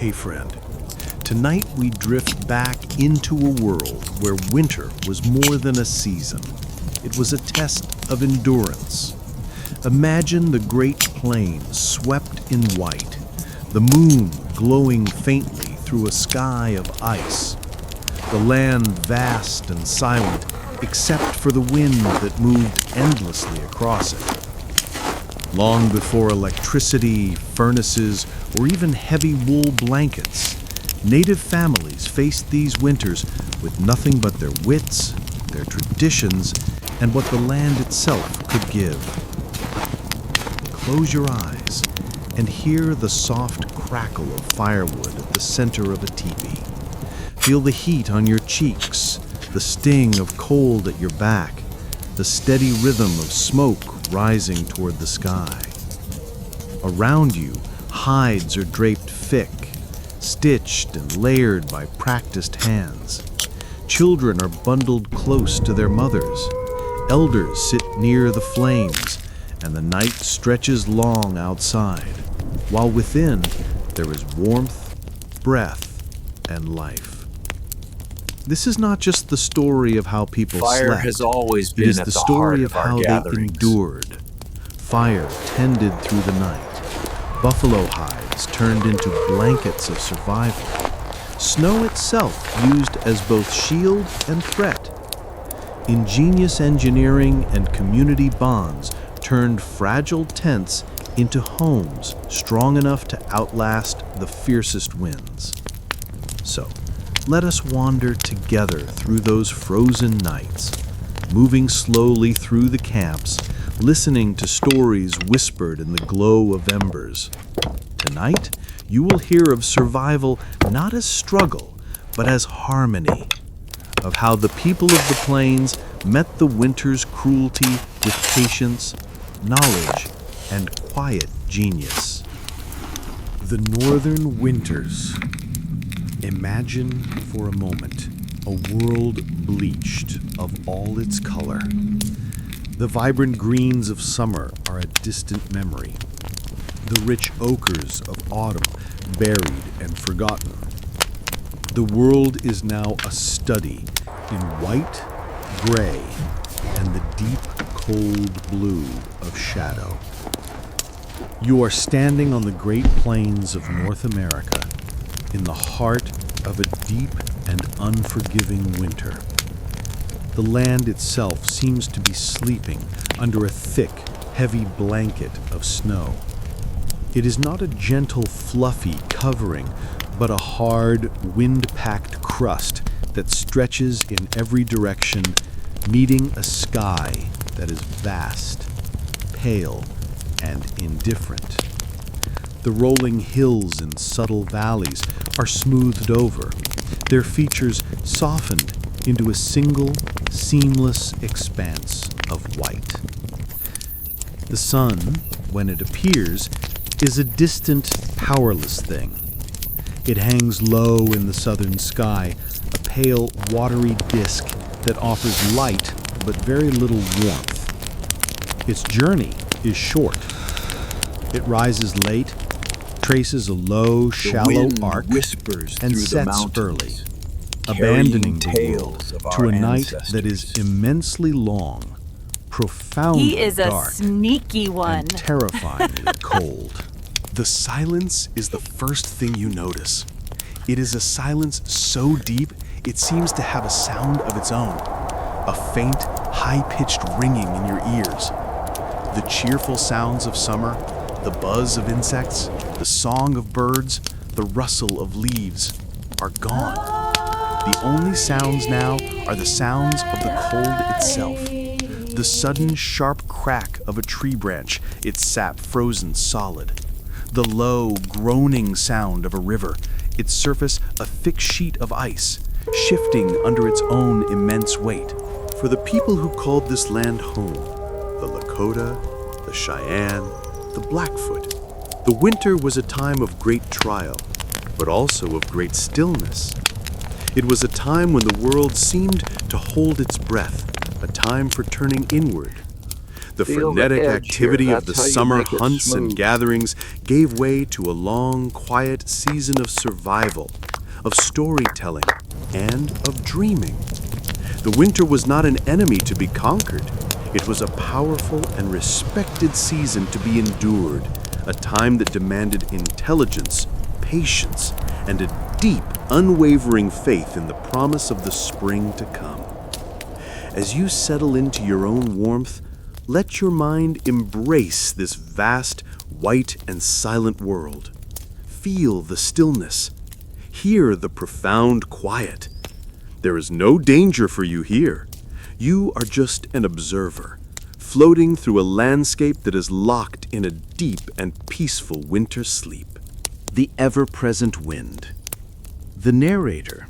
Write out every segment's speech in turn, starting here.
Hey friend, tonight we drift back into a world where winter was more than a season. It was a test of endurance. Imagine the Great Plains swept in white, the moon glowing faintly through a sky of ice, the land vast and silent except for the wind that moved endlessly across it. Long before electricity, furnaces, or even heavy wool blankets, native families faced these winters with nothing but their wits, their traditions, and what the land itself could give. Close your eyes and hear the soft crackle of firewood at the center of a teepee. Feel the heat on your cheeks, the sting of cold at your back, the steady rhythm of smoke rising toward the sky. Around you, hides are draped thick, stitched and layered by practiced hands. Children are bundled close to their mothers. Elders sit near the flames, and the night stretches long outside, while within there is warmth, breath, and life. This is not just the story of how people Fire slept. has always been It is at the the story heart of of our how they gatherings. endured. Fire tended through the night. Buffalo hides turned into blankets of survival. Snow itself used as both shield and threat. Ingenious engineering and community bonds turned fragile tents into homes strong enough to outlast the fiercest winds. So, let us wander together through those frozen nights, moving slowly through the camps, listening to stories whispered in the glow of embers. Tonight, you will hear of survival not as struggle, but as harmony, of how the people of the plains met the winter's cruelty with patience, knowledge, and quiet genius. The northern winters. Imagine for a moment a world bleached of all its color. The vibrant greens of summer are a distant memory. The rich ochres of autumn buried and forgotten. The world is now a study in white, gray, and the deep, cold blue of shadow. You are standing on the Great Plains of North America, in the heart of a deep and unforgiving winter. The land itself seems to be sleeping under a thick, heavy blanket of snow. It is not a gentle, fluffy covering, but a hard, wind-packed crust that stretches in every direction, meeting a sky that is vast, pale, and indifferent. The rolling hills and subtle valleys are smoothed over, their features softened into a single, seamless expanse of white. The sun, when it appears, is a distant, powerless thing. It hangs low in the southern sky, a pale, watery disk that offers light but very little warmth. Its journey is short. It rises late, traces a low, shallow arc, whispers and through the sets mountains, early, abandoning the tales world of to our a night that is ancestors. immensely long, profoundly He is a dark, sneaky one. and terrifyingly cold. The silence is the first thing you notice. It is a silence so deep it seems to have a sound of its own, a faint, high-pitched ringing in your ears. The cheerful sounds of summer, the buzz of insects, the song of birds, the rustle of leaves are gone. The only sounds now are the sounds of the cold itself. The sudden sharp crack of a tree branch, its sap frozen solid. The low, groaning sound of a river, its surface a thick sheet of ice, shifting under its own immense weight. For the people who called this land home, the Lakota, the Cheyenne, the Blackfoot, the winter was a time of great trial, but also of great stillness. It was a time when the world seemed to hold its breath, a time for turning inward. The Feel the frenetic edge here. activity of the That's how you summer make it hunts and smooth. gatherings gave way to a long, quiet season of survival, of storytelling, and of dreaming. The winter was not an enemy to be conquered. It was a powerful and respected season to be endured, a time that demanded intelligence, patience, and a deep, unwavering faith in the promise of the spring to come. As you settle into your own warmth, let your mind embrace this vast, white, and silent world. Feel the stillness. Hear the profound quiet. There is no danger for you here. You are just an observer, floating through a landscape that is locked in a deep and peaceful winter sleep. The ever-present wind. The narrator.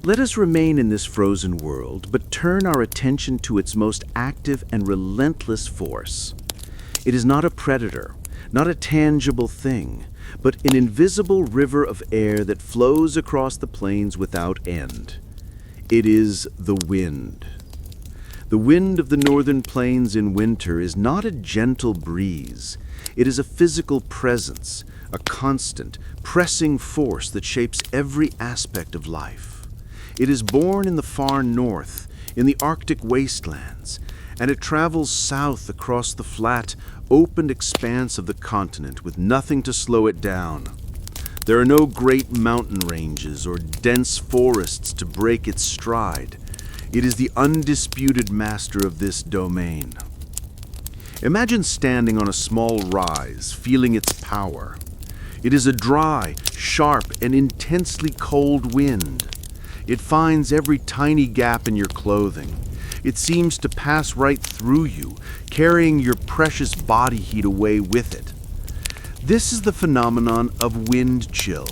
Let us remain in this frozen world, but turn our attention to its most active and relentless force. It is not a predator, not a tangible thing, but an invisible river of air that flows across the plains without end. It is the wind. The wind of the northern plains in winter is not a gentle breeze. It is a physical presence, a constant, pressing force that shapes every aspect of life. It is born in the far north, in the Arctic wastelands, and it travels south across the flat, open expanse of the continent with nothing to slow it down. There are no great mountain ranges or dense forests to break its stride. It is the undisputed master of this domain. Imagine standing on a small rise, feeling its power. It is a dry, sharp, and intensely cold wind. It finds every tiny gap in your clothing. It seems to pass right through you, carrying your precious body heat away with it. This is the phenomenon of wind chill,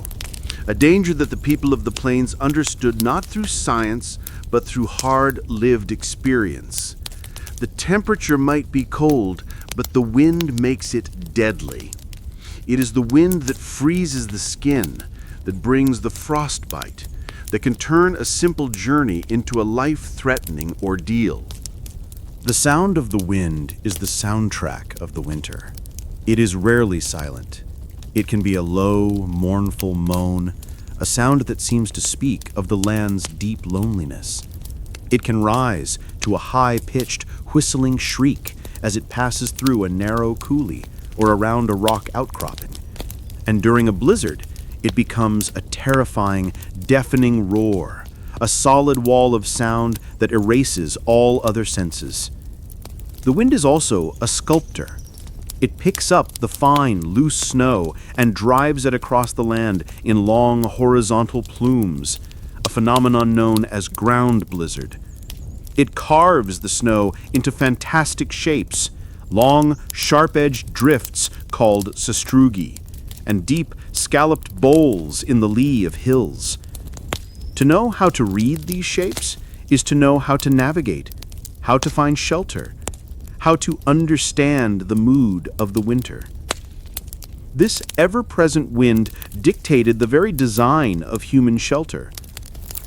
a danger that the people of the plains understood not through science, but through hard-lived experience. The temperature might be cold, but the wind makes it deadly. It is the wind that freezes the skin, that brings the frostbite, that can turn a simple journey into a life-threatening ordeal. The sound of the wind is the soundtrack of the winter. It is rarely silent. It can be a low, mournful moan, a sound that seems to speak of the land's deep loneliness. It can rise to a high-pitched, whistling shriek as it passes through a narrow coulee or around a rock outcropping. And during a blizzard, it becomes a terrifying, deafening roar, a solid wall of sound that erases all other senses. The wind is also a sculptor. It picks up the fine, loose snow and drives it across the land in long, horizontal plumes, a phenomenon known as ground blizzard. It carves the snow into fantastic shapes, long, sharp-edged drifts called sastrugi, and deep, scalloped bowls in the lee of hills. To know how to read these shapes is to know how to navigate, how to find shelter, how to understand the mood of the winter. This ever-present wind dictated the very design of human shelter.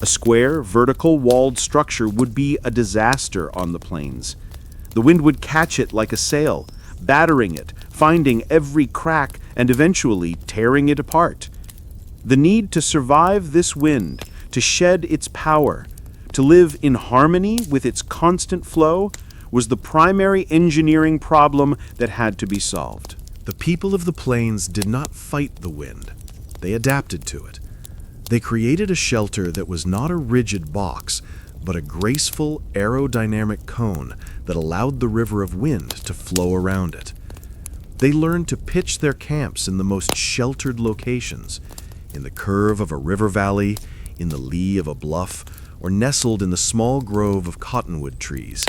A square, vertical, walled structure would be a disaster on the plains. The wind would catch it like a sail, battering it, finding every crack, and eventually tearing it apart. The need to survive this wind, to shed its power, to live in harmony with its constant flow, was the primary engineering problem that had to be solved. The people of the plains did not fight the wind. They adapted to it. They created a shelter that was not a rigid box, but a graceful, aerodynamic cone that allowed the river of wind to flow around it. They learned to pitch their camps in the most sheltered locations, in the curve of a river valley, in the lee of a bluff, or nestled in the small grove of cottonwood trees.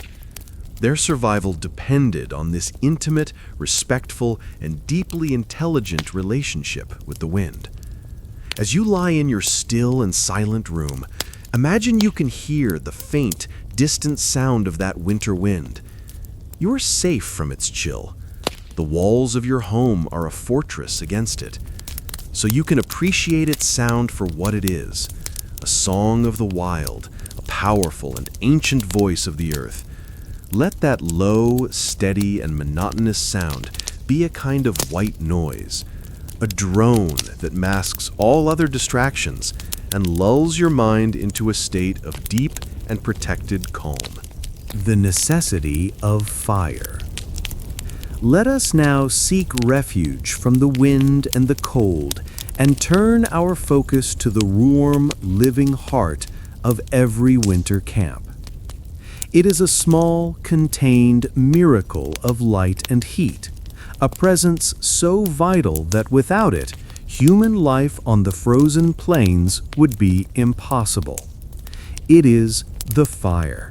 Their survival depended on this intimate, respectful, and deeply intelligent relationship with the wind. As you lie in your still and silent room, imagine you can hear the faint, distant sound of that winter wind. You are safe from its chill. The walls of your home are a fortress against it, so you can appreciate its sound for what it is, a song of the wild, a powerful and ancient voice of the earth, Let that low, steady, and monotonous sound be a kind of white noise, a drone that masks all other distractions and lulls your mind into a state of deep and protected calm. The necessity of fire. Let us now seek refuge from the wind and the cold and turn our focus to the warm, living heart of every winter camp. It is a small, contained miracle of light and heat, a presence so vital that without it, human life on the frozen plains would be impossible. It is the fire.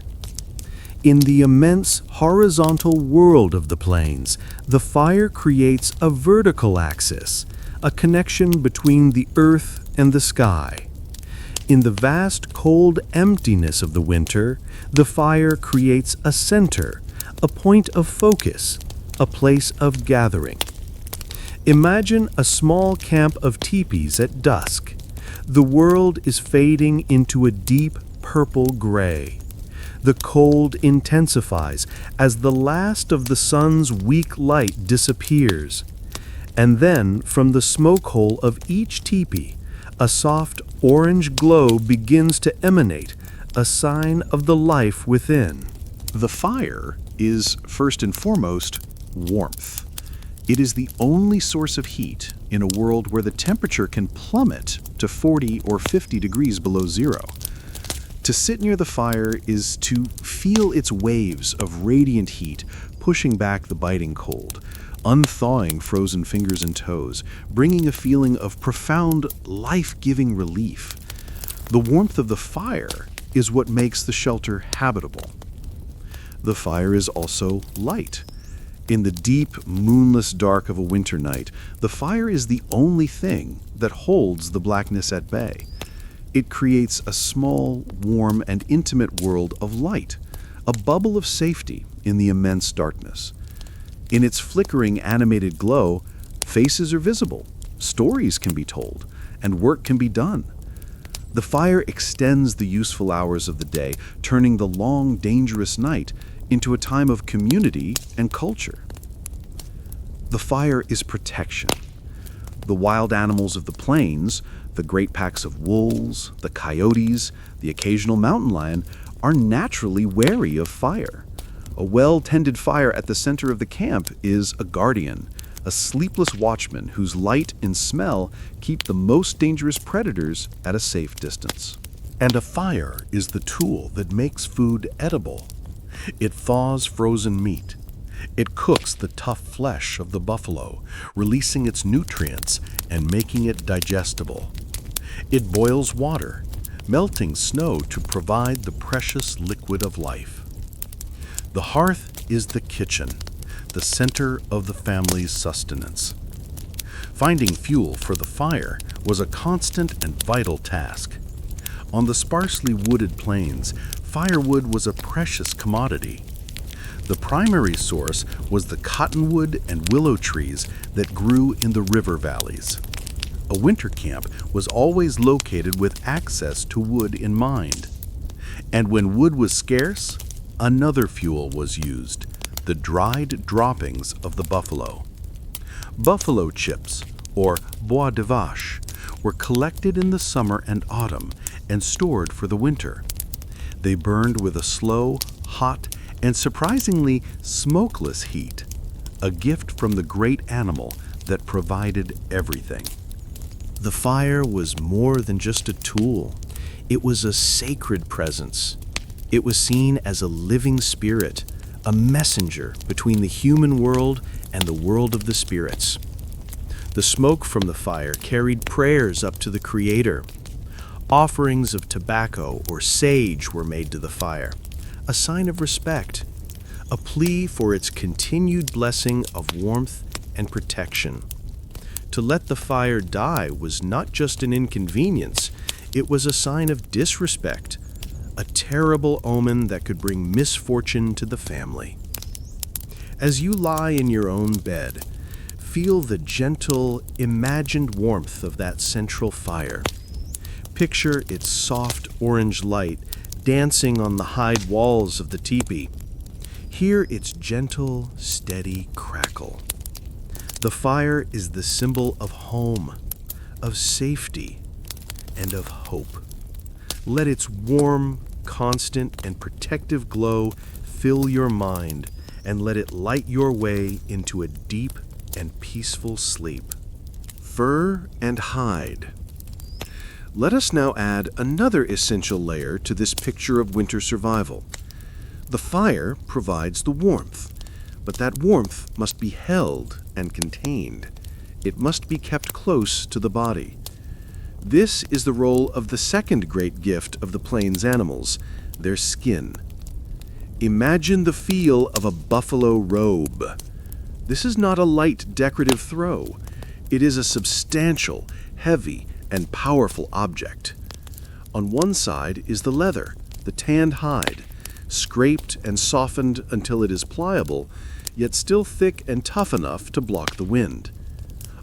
In the immense horizontal world of the plains, the fire creates a vertical axis, a connection between the earth and the sky. In the vast cold emptiness of the winter, the fire creates a center, a point of focus, a place of gathering. Imagine a small camp of teepees at dusk. The world is fading into a deep purple gray. The cold intensifies as the last of the sun's weak light disappears. And then, from the smoke hole of each teepee, a soft orange glow begins to emanate, a sign of the life within. The fire is, first and foremost, warmth. It is the only source of heat in a world where the temperature can plummet to 40 or 50 degrees below zero. To sit near the fire is to feel its waves of radiant heat pushing back the biting cold, unthawing frozen fingers and toes, bringing a feeling of profound, life-giving relief. The warmth of the fire is what makes the shelter habitable. The fire is also light. In the deep, moonless dark of a winter night, the fire is the only thing that holds the blackness at bay. It creates a small, warm, and intimate world of light, a bubble of safety in the immense darkness. In its flickering, animated glow, faces are visible, stories can be told, and work can be done. The fire extends the useful hours of the day, turning the long, dangerous night into a time of community and culture. The fire is protection. The wild animals of the plains, the great packs of wolves, the coyotes, the occasional mountain lion, are naturally wary of fire. A well-tended fire at the center of the camp is a guardian, a sleepless watchman whose light and smell keep the most dangerous predators at a safe distance. And a fire is the tool that makes food edible. It thaws frozen meat. It cooks the tough flesh of the buffalo, releasing its nutrients and making it digestible. It boils water, melting snow to provide the precious liquid of life. The hearth is the kitchen, the center of the family's sustenance. Finding fuel for the fire was a constant and vital task. On the sparsely wooded plains, firewood was a precious commodity. The primary source was the cottonwood and willow trees that grew in the river valleys. A winter camp was always located with access to wood in mind. And when wood was scarce, another fuel was used, the dried droppings of the buffalo. Buffalo chips, or bois de vache, were collected in the summer and autumn and stored for the winter. They burned with a slow, hot, and surprisingly smokeless heat, a gift from the great animal that provided everything. The fire was more than just a tool. It was a sacred presence. It was seen as a living spirit, a messenger between the human world and the world of the spirits. The smoke from the fire carried prayers up to the Creator. Offerings of tobacco or sage were made to the fire, a sign of respect, a plea for its continued blessing of warmth and protection. To let the fire die was not just an inconvenience, it was a sign of disrespect, a terrible omen that could bring misfortune to the family. As you lie in your own bed, feel the gentle, imagined warmth of that central fire. Picture its soft orange light dancing on the hide walls of the teepee. Hear its gentle, steady crackle. The fire is the symbol of home, of safety, and of hope. Let its warm, constant, and protective glow fill your mind, and let it light your way into a deep and peaceful sleep. Fur and hide. Let us now add another essential layer to this picture of winter survival. The fire provides the warmth, but that warmth must be held and contained. It must be kept close to the body. This is the role of the second great gift of the plains animals, their skin. Imagine the feel of a buffalo robe. This is not a light decorative throw. It is a substantial, heavy, and powerful object. On one side is the leather, the tanned hide, scraped and softened until it is pliable, yet still thick and tough enough to block the wind.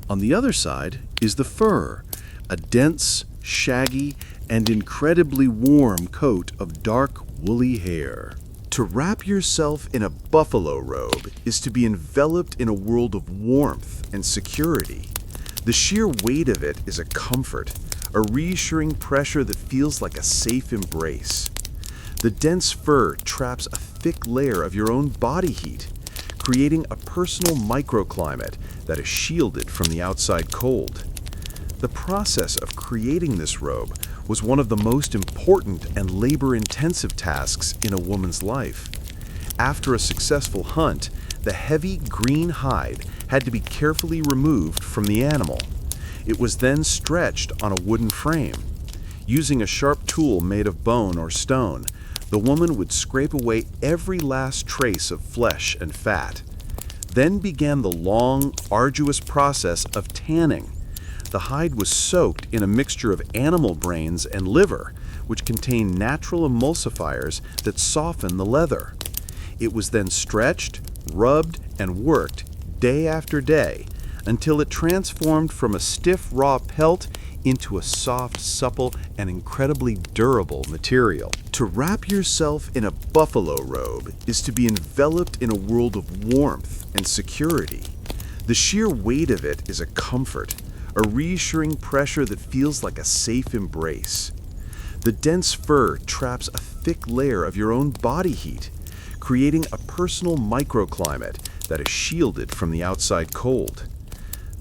On the other side is the fur, a dense, shaggy, and incredibly warm coat of dark, woolly hair. To wrap yourself in a buffalo robe is to be enveloped in a world of warmth and security. The sheer weight of it is a comfort, a reassuring pressure that feels like a safe embrace. The dense fur traps a thick layer of your own body heat, creating a personal microclimate that is shielded from the outside cold. The process of creating this robe was one of the most important and labor-intensive tasks in a woman's life. After a successful hunt, the heavy green hide had to be carefully removed from the animal. It was then stretched on a wooden frame. Using a sharp tool made of bone or stone, the woman would scrape away every last trace of flesh and fat. Then began the long, arduous process of tanning. The hide was soaked in a mixture of animal brains and liver, which contain natural emulsifiers that soften the leather. It was then stretched, rubbed, and worked day after day until it transformed from a stiff raw pelt into a soft, supple, and incredibly durable material. To wrap yourself in a buffalo robe is to be enveloped in a world of warmth and security. The sheer weight of it is a comfort, a reassuring pressure that feels like a safe embrace. The dense fur traps a thick layer of your own body heat, creating a personal microclimate that is shielded from the outside cold.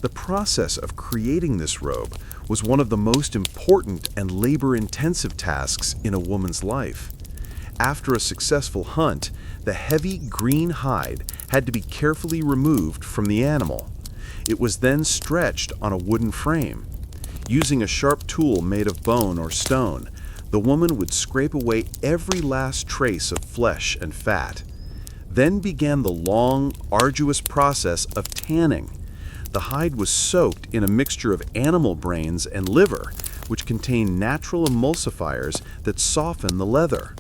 The process of creating this robe was one of the most important and labor-intensive tasks in a woman's life. After a successful hunt, the heavy green hide had to be carefully removed from the animal. It was then stretched on a wooden frame. Using a sharp tool made of bone or stone, the woman would scrape away every last trace of flesh and fat. Then began the long, arduous process of tanning. The hide was soaked in a mixture of animal brains and liver, which contain natural emulsifiers that soften the leather.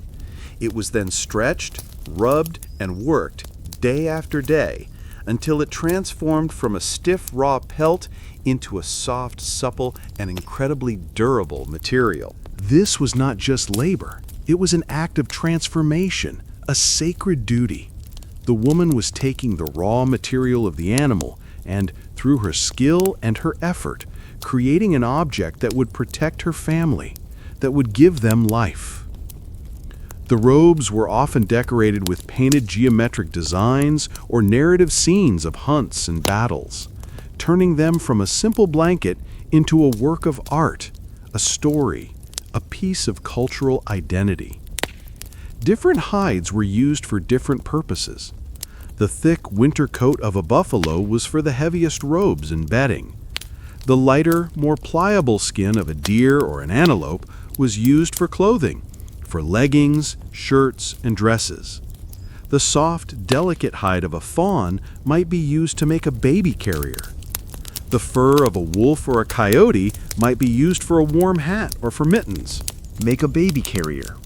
It was then stretched, rubbed, and worked day after day until it transformed from a stiff raw pelt into a soft, supple, and incredibly durable material. This was not just labor. It was an act of transformation, a sacred duty. The woman was taking the raw material of the animal and, through her skill and her effort, creating an object that would protect her family, that would give them life. The robes were often decorated with painted geometric designs or narrative scenes of hunts and battles, turning them from a simple blanket into a work of art, a story, a piece of cultural identity. Different hides were used for different purposes. The thick winter coat of a buffalo was for the heaviest robes and bedding. The lighter, more pliable skin of a deer or an antelope was used for clothing, for leggings, shirts, and dresses. The soft, delicate hide of a fawn might be used to make a baby carrier. The fur of a wolf or a coyote might be used for a warm hat or for mittens. Make a baby carrier.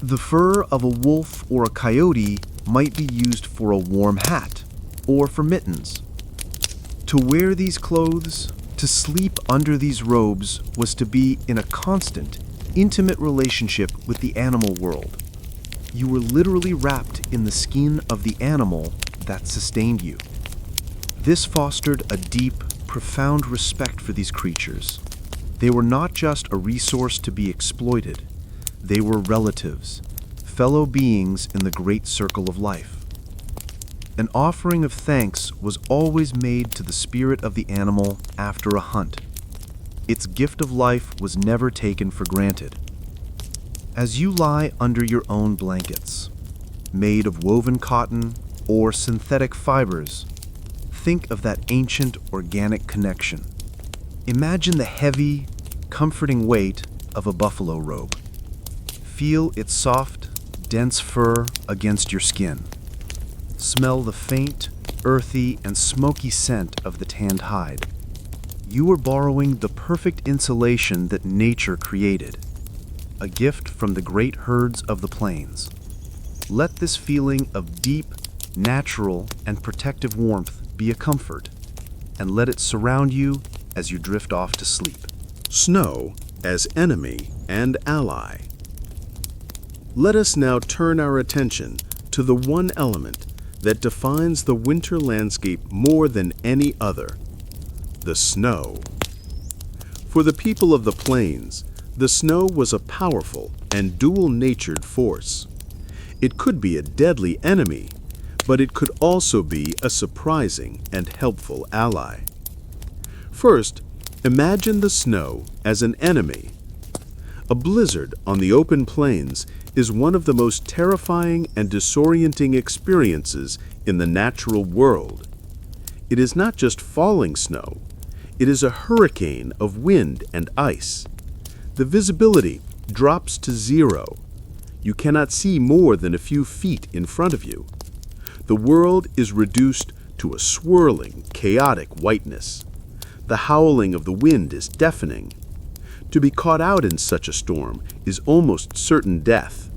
The fur of a wolf or a coyote might be used for a warm hat or for mittens. To wear these clothes, to sleep under these robes, was to be in a constant, intimate relationship with the animal world. You were literally wrapped in the skin of the animal that sustained you. This fostered a deep, profound respect for these creatures. They were not just a resource to be exploited. They were relatives, fellow beings in the great circle of life. An offering of thanks was always made to the spirit of the animal after a hunt. Its gift of life was never taken for granted. As you lie under your own blankets, made of woven cotton or synthetic fibers, think of that ancient organic connection. Imagine the heavy, comforting weight of a buffalo robe. Feel its soft, dense fur against your skin. Smell the faint, earthy, and smoky scent of the tanned hide. You are borrowing the perfect insulation that nature created, a gift from the great herds of the plains. Let this feeling of deep, natural, and protective warmth be a comfort, and let it surround you as you drift off to sleep. Snow as enemy and ally. Let us now turn our attention to the one element that defines the winter landscape more than any other: the snow. For the people of the plains, the snow was a powerful and dual-natured force. It could be a deadly enemy, but it could also be a surprising and helpful ally. First, imagine the snow as an enemy. A blizzard on the open plains is one of the most terrifying and disorienting experiences in the natural world. It is not just falling snow, it is a hurricane of wind and ice. The visibility drops to zero. You cannot see more than a few feet in front of you. The world is reduced to a swirling, chaotic whiteness. The howling of the wind is deafening. To be caught out in such a storm is almost certain death.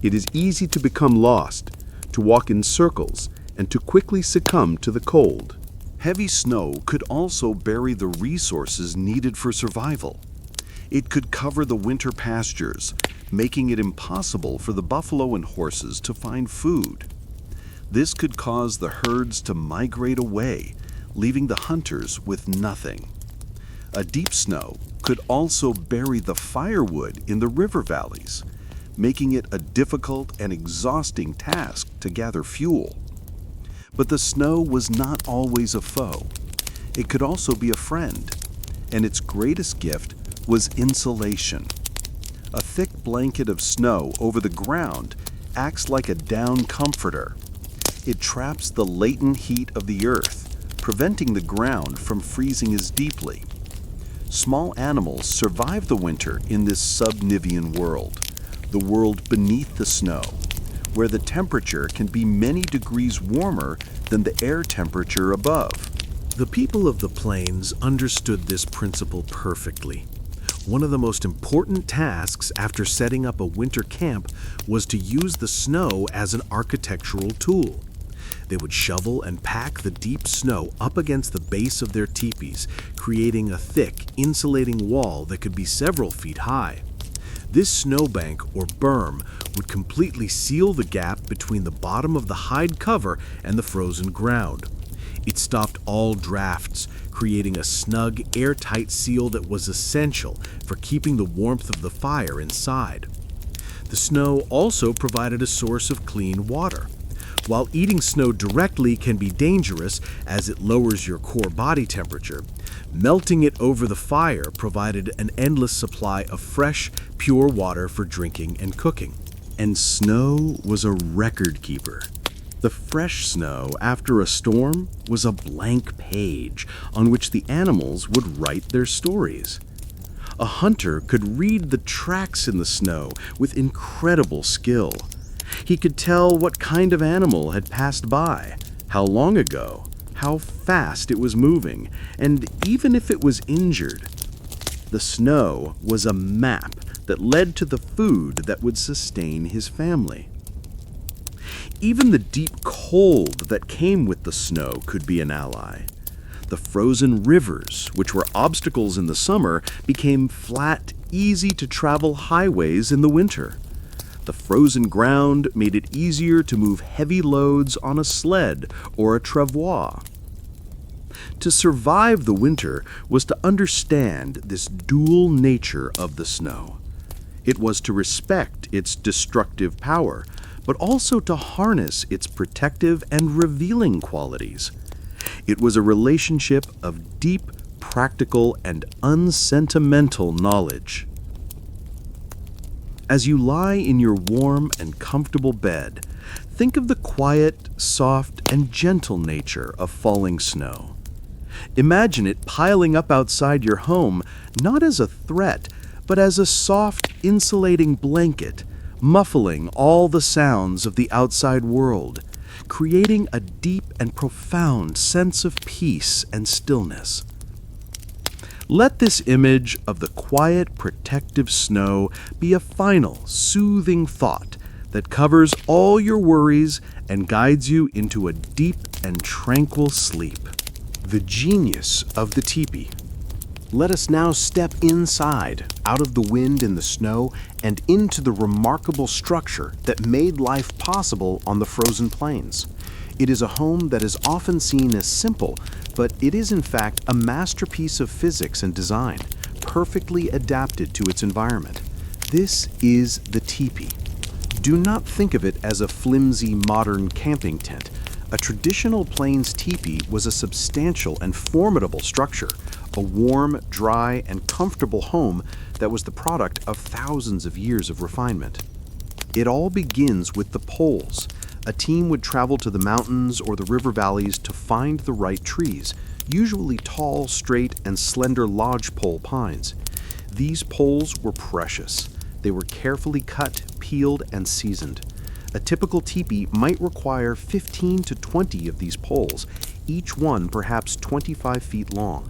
It is easy to become lost, to walk in circles, and to quickly succumb to the cold. Heavy snow could also bury the resources needed for survival. It could cover the winter pastures, making it impossible for the buffalo and horses to find food. This could cause the herds to migrate away, leaving the hunters with nothing. A deep snow could also bury the firewood in the river valleys, making it a difficult and exhausting task to gather fuel. But the snow was not always a foe. It could also be a friend, and its greatest gift was insulation. A thick blanket of snow over the ground acts like a down comforter. It traps the latent heat of the earth, preventing the ground from freezing as deeply. Small animals survive the winter in this sub-Nivian world, the world beneath the snow, where the temperature can be many degrees warmer than the air temperature above. The people of the plains understood this principle perfectly. One of the most important tasks after setting up a winter camp was to use the snow as an architectural tool. They would shovel and pack the deep snow up against the base of their teepees, creating a thick, insulating wall that could be several feet high. This snowbank, or berm, would completely seal the gap between the bottom of the hide cover and the frozen ground. It stopped all drafts, creating a snug, airtight seal that was essential for keeping the warmth of the fire inside. The snow also provided a source of clean water. While eating snow directly can be dangerous as it lowers your core body temperature, melting it over the fire provided an endless supply of fresh, pure water for drinking and cooking. And snow was a record keeper. The fresh snow after a storm was a blank page on which the animals would write their stories. A hunter could read the tracks in the snow with incredible skill. He could tell what kind of animal had passed by, how long ago, how fast it was moving, and even if it was injured. The snow was a map that led to the food that would sustain his family. Even the deep cold that came with the snow could be an ally. The frozen rivers, which were obstacles in the summer, became flat, easy-to-travel highways in the winter. The frozen ground made it easier to move heavy loads on a sled or a travois. To survive the winter was to understand this dual nature of the snow. It was to respect its destructive power, but also to harness its protective and revealing qualities. It was a relationship of deep, practical, and unsentimental knowledge. As you lie in your warm and comfortable bed, think of the quiet, soft, and gentle nature of falling snow. Imagine it piling up outside your home, not as a threat, but as a soft, insulating blanket, muffling all the sounds of the outside world, creating a deep and profound sense of peace and stillness. Let this image of the quiet, protective snow be a final, soothing thought that covers all your worries and guides you into a deep and tranquil sleep. The genius of the teepee. Let us now step inside, out of the wind and the snow, and into the remarkable structure that made life possible on the frozen plains. It is a home that is often seen as simple, but it is in fact a masterpiece of physics and design, perfectly adapted to its environment. This is the teepee. Do not think of it as a flimsy modern camping tent. A traditional plains teepee was a substantial and formidable structure, a warm, dry, and comfortable home that was the product of thousands of years of refinement. It all begins with the poles. A team would travel to the mountains or the river valleys to find the right trees, usually tall, straight, and slender lodgepole pines. These poles were precious. They were carefully cut, peeled, and seasoned. A typical teepee might require 15 to 20 of these poles, each one perhaps 25 feet long.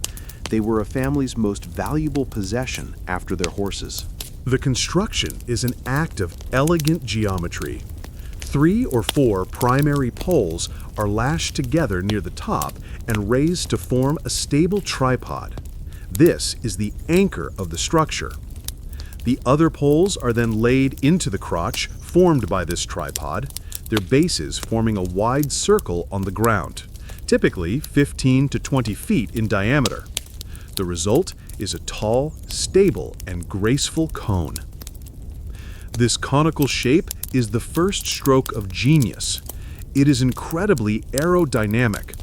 They were a family's most valuable possession after their horses. The construction is an act of elegant geometry. 3 or 4 primary poles are lashed together near the top and raised to form a stable tripod. This is the anchor of the structure. The other poles are then laid into the crotch formed by this tripod, their bases forming a wide circle on the ground, typically 15 to 20 feet in diameter. The result is a tall, stable, and graceful cone. This conical shape is the first stroke of genius. It is incredibly aerodynamic.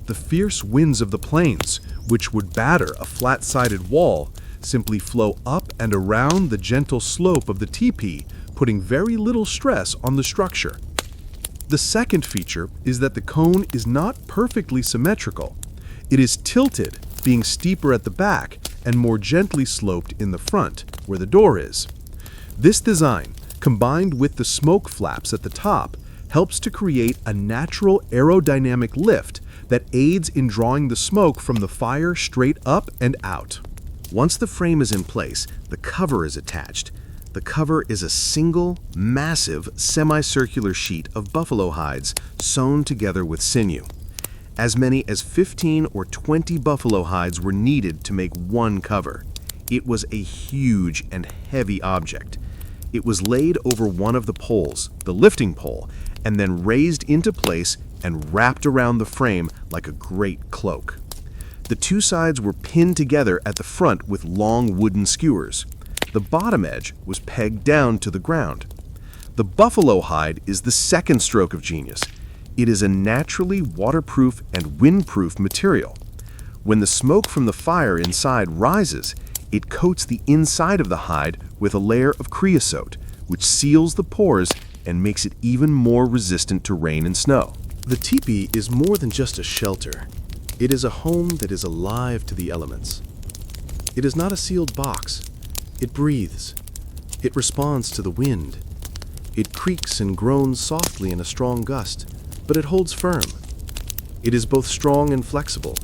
The fierce winds of the plains, which would batter a flat-sided wall, simply flow up and around the gentle slope of the teepee, putting very little stress on the structure. The second feature is that the cone is not perfectly symmetrical. It is tilted, being steeper at the back and more gently sloped in the front, where the door is. This design, combined with the smoke flaps at the top, helps to create a natural aerodynamic lift that aids in drawing the smoke from the fire straight up and out. Once the frame is in place, the cover is attached. The cover is a single, massive, semicircular sheet of buffalo hides sewn together with sinew. As many as 15 or 20 buffalo hides were needed to make one cover. It was a huge and heavy object. It was laid over one of the poles, the lifting pole, and then raised into place and wrapped around the frame like a great cloak. The two sides were pinned together at the front with long wooden skewers. The bottom edge was pegged down to the ground. The buffalo hide is the second stroke of genius. It is a naturally waterproof and windproof material. When the smoke from the fire inside rises, it coats the inside of the hide with a layer of creosote, which seals the pores and makes it even more resistant to rain and snow. The teepee is more than just a shelter. It is a home that is alive to the elements. It is not a sealed box. It breathes. It responds to the wind. It creaks and groans softly in a strong gust, but it holds firm. It is both strong and flexible,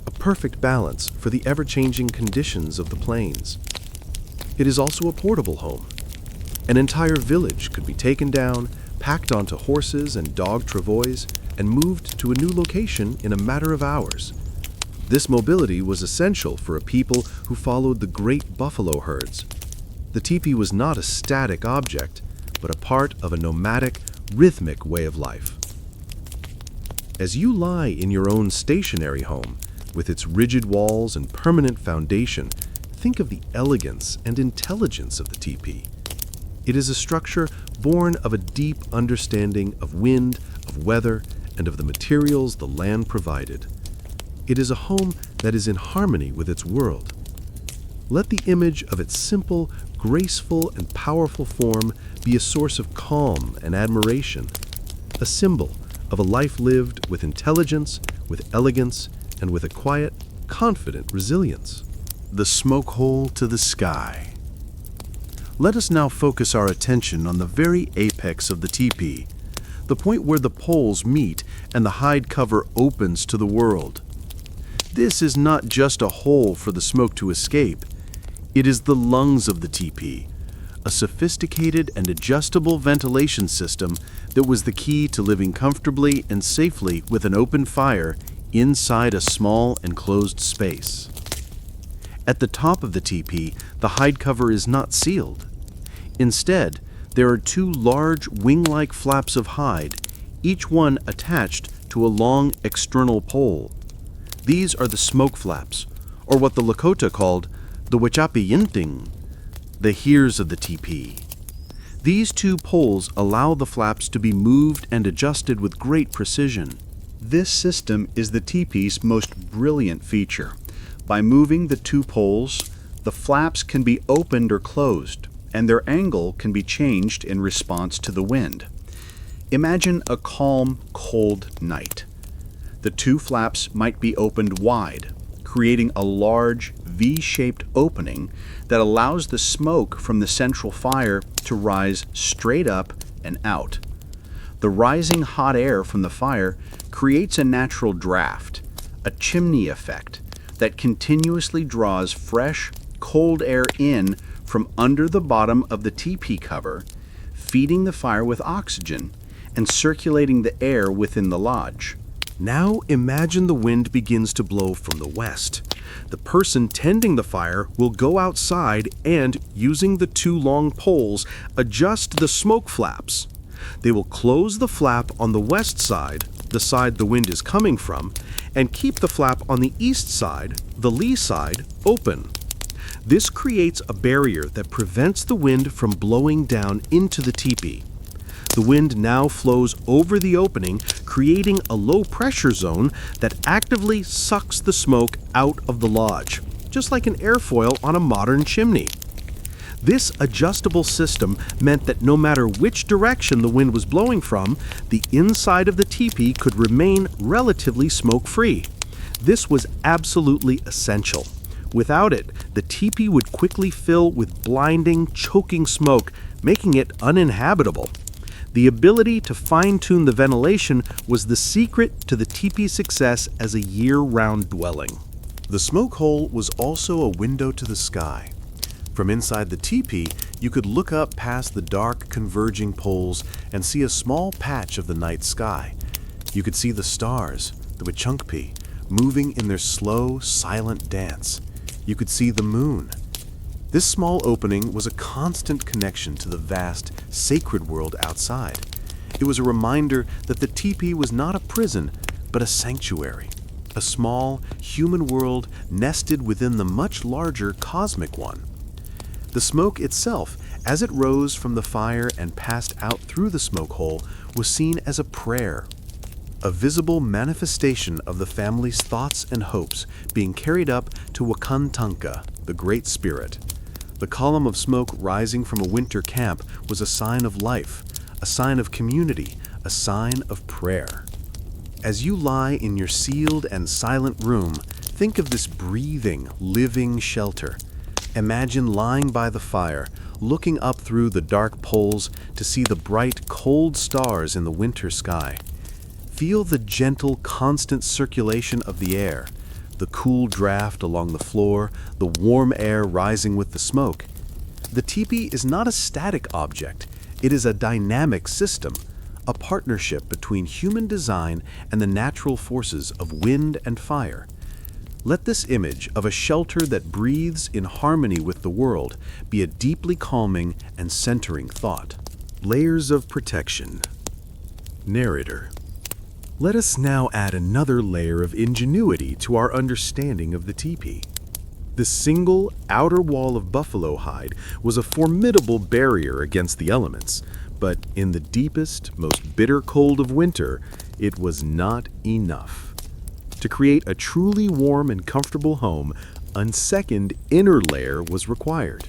a perfect balance for the ever-changing conditions of the plains. It is also a portable home. An entire village could be taken down, packed onto horses and dog travois, and moved to a new location in a matter of hours. This mobility was essential for a people who followed the great buffalo herds. The teepee was not a static object, but a part of a nomadic, rhythmic way of life. As you lie in your own stationary home, with its rigid walls and permanent foundation, think of the elegance and intelligence of the teepee. It is a structure born of a deep understanding of wind, of weather, and of the materials the land provided. It is a home that is in harmony with its world. Let the image of its simple, graceful, and powerful form be a source of calm and admiration, a symbol of a life lived with intelligence, with elegance, and with a quiet, confident resilience. The smoke hole to the sky. Let us now focus our attention on the very apex of the teepee, the point where the poles meet and the hide cover opens to the world. This is not just a hole for the smoke to escape. It is the lungs of the teepee, a sophisticated and adjustable ventilation system that was the key to living comfortably and safely with an open fire inside a small enclosed space. At the top of the teepee, the hide cover is not sealed. Instead, there are two large wing-like flaps of hide, each one attached to a long external pole. These are the smoke flaps, or what the Lakota called the wachapiyinting, the hears of the teepee. These two poles allow the flaps to be moved and adjusted with great precision. This system is the teepee's most brilliant feature. By moving the two poles, the flaps can be opened or closed, and their angle can be changed in response to the wind. Imagine a calm, cold night. The two flaps might be opened wide, creating a large V-shaped opening that allows the smoke from the central fire to rise straight up and out. The rising hot air from the fire creates a natural draft, a chimney effect, that continuously draws fresh, cold air in from under the bottom of the teepee cover, feeding the fire with oxygen and circulating the air within the lodge. Now imagine the wind begins to blow from the west. The person tending the fire will go outside and, using the two long poles, adjust the smoke flaps. They will close the flap on the west side, the side the wind is coming from, and keep the flap on the east side, the lee side, open. This creates a barrier that prevents the wind from blowing down into the teepee. The wind now flows over the opening, creating a low-pressure zone that actively sucks the smoke out of the lodge, just like an airfoil on a modern chimney. This adjustable system meant that no matter which direction the wind was blowing from, the inside of the teepee could remain relatively smoke-free. This was absolutely essential. Without it, the teepee would quickly fill with blinding, choking smoke, making it uninhabitable. The ability to fine-tune the ventilation was the secret to the teepee's success as a year-round dwelling. The smoke hole was also a window to the sky. From inside the teepee, you could look up past the dark, converging poles and see a small patch of the night sky. You could see the stars, the Wichunkpee, moving in their slow, silent dance. You could see the moon. This small opening was a constant connection to the vast, sacred world outside. It was a reminder that the teepee was not a prison, but a sanctuary, a small, human world nested within the much larger cosmic one. The smoke itself, as it rose from the fire and passed out through the smoke hole, was seen as a prayer, a visible manifestation of the family's thoughts and hopes being carried up to Wakantanka, the Great Spirit. The column of smoke rising from a winter camp was a sign of life, a sign of community, a sign of prayer. As you lie in your sealed and silent room, think of this breathing, living shelter. Imagine lying by the fire, looking up through the dark poles to see the bright, cold stars in the winter sky. Feel the gentle, constant circulation of the air, the cool draft along the floor, the warm air rising with the smoke. The teepee is not a static object. It is a dynamic system, a partnership between human design and the natural forces of wind and fire. Let this image of a shelter that breathes in harmony with the world be a deeply calming and centering thought. Layers of protection. Narrator. Let us now add another layer of ingenuity to our understanding of the teepee. The single outer wall of buffalo hide was a formidable barrier against the elements, but in the deepest, most bitter cold of winter, it was not enough. To create a truly warm and comfortable home, a second inner layer was required.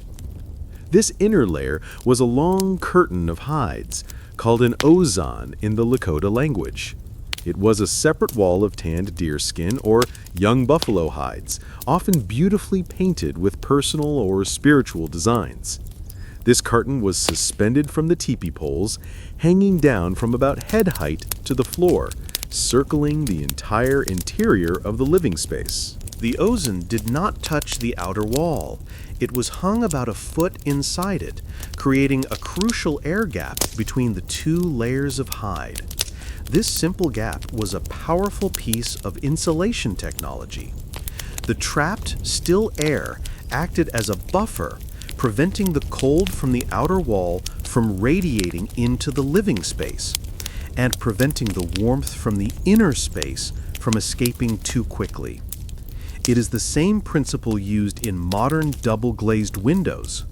This inner layer was a long curtain of hides, called an ozon in the Lakota language. It was a separate wall of tanned deer skin or young buffalo hides, often beautifully painted with personal or spiritual designs. This curtain was suspended from the teepee poles, hanging down from about head height to the floor, circling the entire interior of the living space. The ozon did not touch the outer wall. It was hung about a foot inside it, creating a crucial air gap between the two layers of hide. This simple gap was a powerful piece of insulation technology. The trapped, still air acted as a buffer, preventing the cold from the outer wall from radiating into the living space, and preventing the warmth from the inner space from escaping too quickly. It is the same principle used in modern double-glazed windows.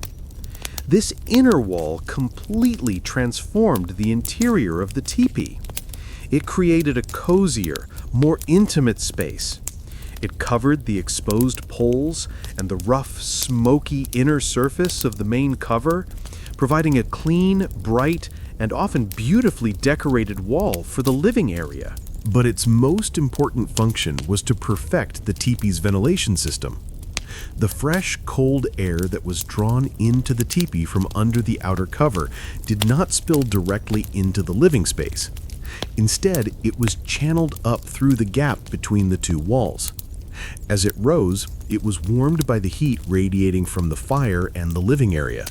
This inner wall completely transformed the interior of the teepee. It created a cozier, more intimate space. It covered the exposed poles and the rough, smoky inner surface of the main cover, providing a clean, bright, and often beautifully decorated wall for the living area. But its most important function was to perfect the teepee's ventilation system. The fresh, cold air that was drawn into the teepee from under the outer cover did not spill directly into the living space. Instead, it was channeled up through the gap between the two walls. As it rose, it was warmed by the heat radiating from the fire and the living area.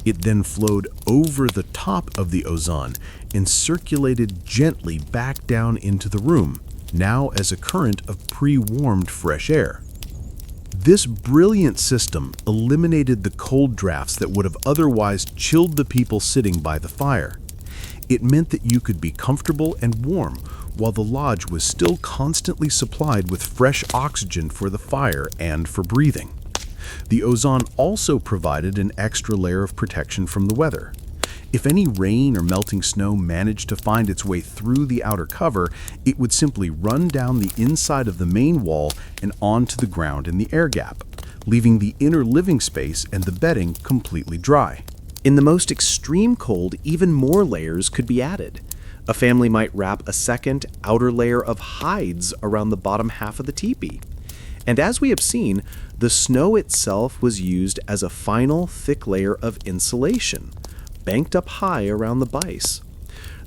It then flowed over the top of the ozon and circulated gently back down into the room, now as a current of pre-warmed fresh air. This brilliant system eliminated the cold drafts that would have otherwise chilled the people sitting by the fire. It meant that you could be comfortable and warm while the lodge was still constantly supplied with fresh oxygen for the fire and for breathing. The ozon also provided an extra layer of protection from the weather. If any rain or melting snow managed to find its way through the outer cover, it would simply run down the inside of the main wall and onto the ground in the air gap, leaving the inner living space and the bedding completely dry. In the most extreme cold, even more layers could be added. A family might wrap a second outer layer of hides around the bottom half of the teepee. And as we have seen, the snow itself was used as a final thick layer of insulation, banked up high around the base.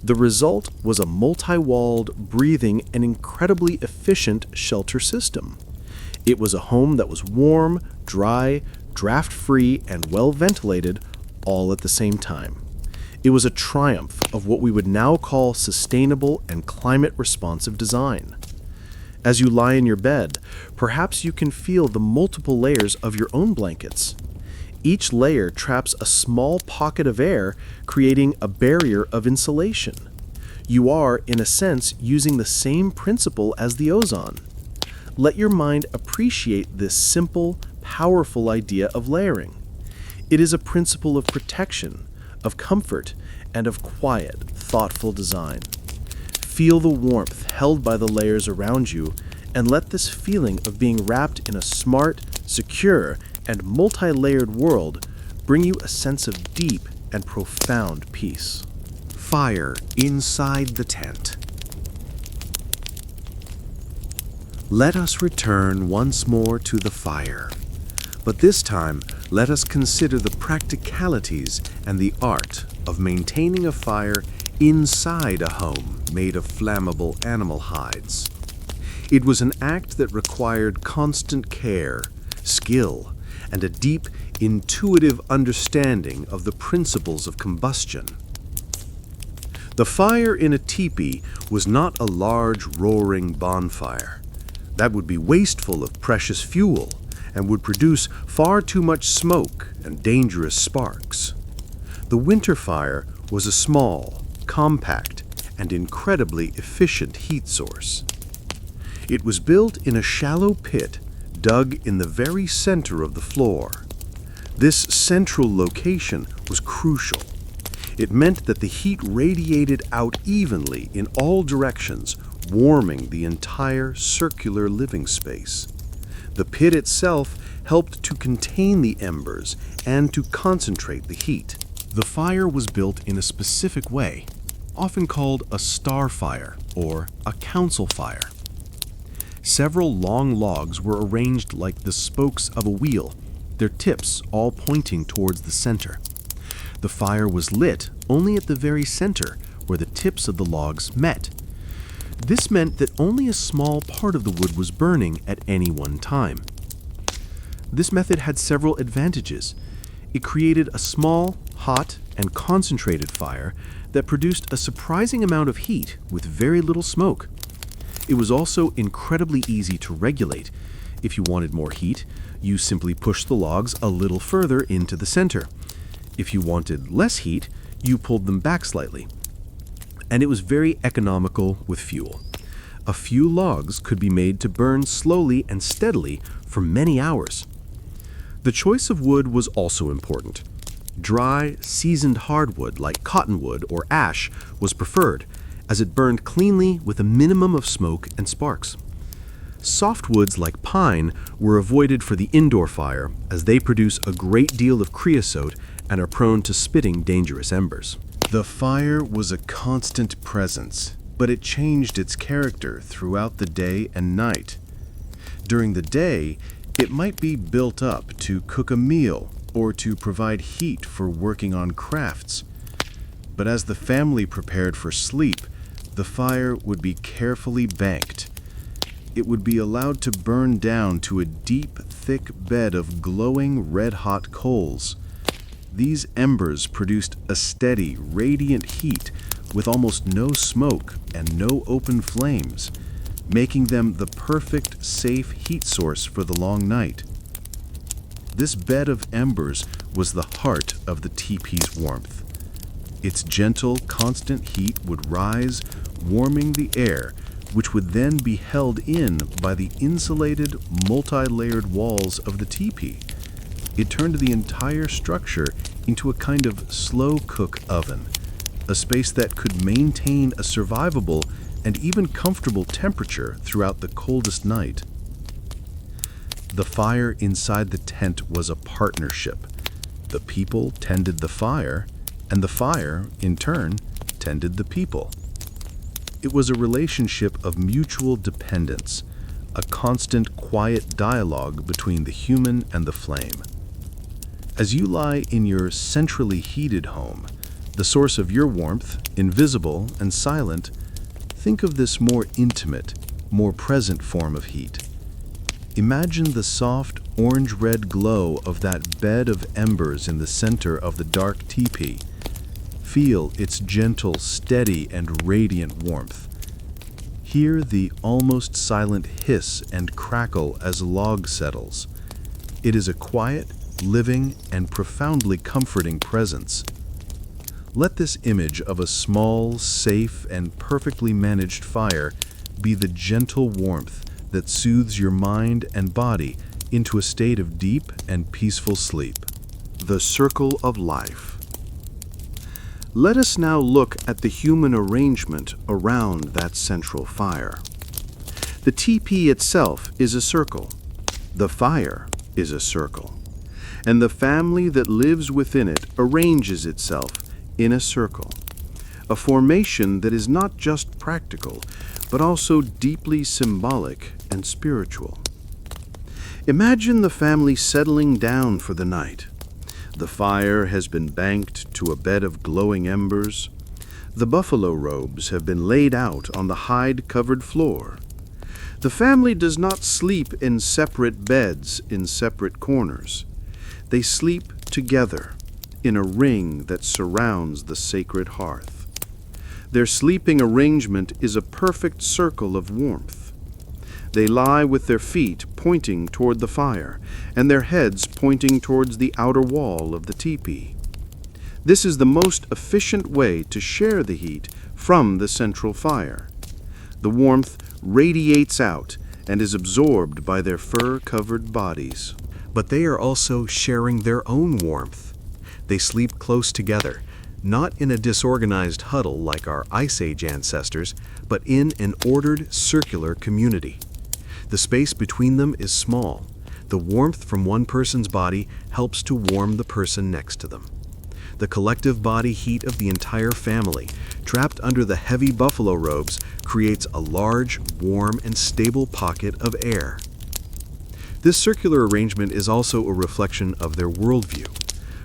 The result was a multi-walled, breathing, and incredibly efficient shelter system. It was a home that was warm, dry, draft-free, and well-ventilated, all at the same time. It was a triumph of what we would now call sustainable and climate-responsive design. As you lie in your bed, perhaps you can feel the multiple layers of your own blankets. Each layer traps a small pocket of air, creating a barrier of insulation. You are, in a sense, using the same principle as the ozon. Let your mind appreciate this simple, powerful idea of layering. It is a principle of protection, of comfort, and of quiet, thoughtful design. Feel the warmth held by the layers around you, and let this feeling of being wrapped in a smart, secure, and multi-layered world bring you a sense of deep and profound peace. Fire inside the tent. Let us return once more to the fire. But this time, let us consider the practicalities and the art of maintaining a fire inside a home made of flammable animal hides. It was an act that required constant care, skill, and a deep, intuitive understanding of the principles of combustion. The fire in a teepee was not a large, roaring bonfire. That would be wasteful of precious fuel and would produce far too much smoke and dangerous sparks. The winter fire was a small, compact, and incredibly efficient heat source. It was built in a shallow pit dug in the very center of the floor. This central location was crucial. It meant that the heat radiated out evenly in all directions, warming the entire circular living space. The pit itself helped to contain the embers and to concentrate the heat. The fire was built in a specific way, often called a star fire or a council fire. Several long logs were arranged like the spokes of a wheel, their tips all pointing towards the center. The fire was lit only at the very center, where the tips of the logs met. This meant that only a small part of the wood was burning at any one time. This method had several advantages. It created a small, hot, and concentrated fire that produced a surprising amount of heat with very little smoke. It was also incredibly easy to regulate. If you wanted more heat, you simply pushed the logs a little further into the center. If you wanted less heat, you pulled them back slightly. And it was very economical with fuel. A few logs could be made to burn slowly and steadily for many hours. The choice of wood was also important. Dry, seasoned hardwood like cottonwood or ash was preferred, as it burned cleanly with a minimum of smoke and sparks. Softwoods like pine were avoided for the indoor fire, as they produce a great deal of creosote and are prone to spitting dangerous embers. The fire was a constant presence, but it changed its character throughout the day and night. During the day, it might be built up to cook a meal or to provide heat for working on crafts. But as the family prepared for sleep, the fire would be carefully banked. It would be allowed to burn down to a deep, thick bed of glowing red-hot coals. These embers produced a steady, radiant heat with almost no smoke and no open flames, making them the perfect, safe heat source for the long night. This bed of embers was the heart of the teepee's warmth. Its gentle, constant heat would rise, warming the air, which would then be held in by the insulated, multi-layered walls of the teepee. It turned the entire structure into a kind of slow-cook oven, a space that could maintain a survivable and even comfortable temperature throughout the coldest night. The fire inside the tent was a partnership. The people tended the fire, and the fire, in turn, tended the people. It was a relationship of mutual dependence, a constant, quiet dialogue between the human and the flame. As you lie in your centrally heated home, the source of your warmth, invisible and silent, think of this more intimate, more present form of heat. Imagine the soft, orange-red glow of that bed of embers in the center of the dark teepee. Feel its gentle, steady, and radiant warmth. Hear the almost silent hiss and crackle as log settles. It is a quiet, living, and profoundly comforting presence. Let this image of a small, safe, and perfectly managed fire be the gentle warmth that soothes your mind and body into a state of deep and peaceful sleep. The circle of life. Let us now look at the human arrangement around that central fire. The teepee itself is a circle. The fire is a circle. And the family that lives within it arranges itself in a circle, a formation that is not just practical, but also deeply symbolic and spiritual. Imagine the family settling down for the night. The fire has been banked to a bed of glowing embers. The buffalo robes have been laid out on the hide-covered floor. The family does not sleep in separate beds in separate corners. They sleep together in a ring that surrounds the sacred hearth. Their sleeping arrangement is a perfect circle of warmth. They lie with their feet pointing toward the fire and their heads pointing towards the outer wall of the teepee. This is the most efficient way to share the heat from the central fire. The warmth radiates out and is absorbed by their fur-covered bodies. But they are also sharing their own warmth. They sleep close together, not in a disorganized huddle like our Ice Age ancestors, but in an ordered circular community. The space between them is small. The warmth from one person's body helps to warm the person next to them. The collective body heat of the entire family, trapped under the heavy buffalo robes, creates a large, warm, and stable pocket of air. This circular arrangement is also a reflection of their worldview.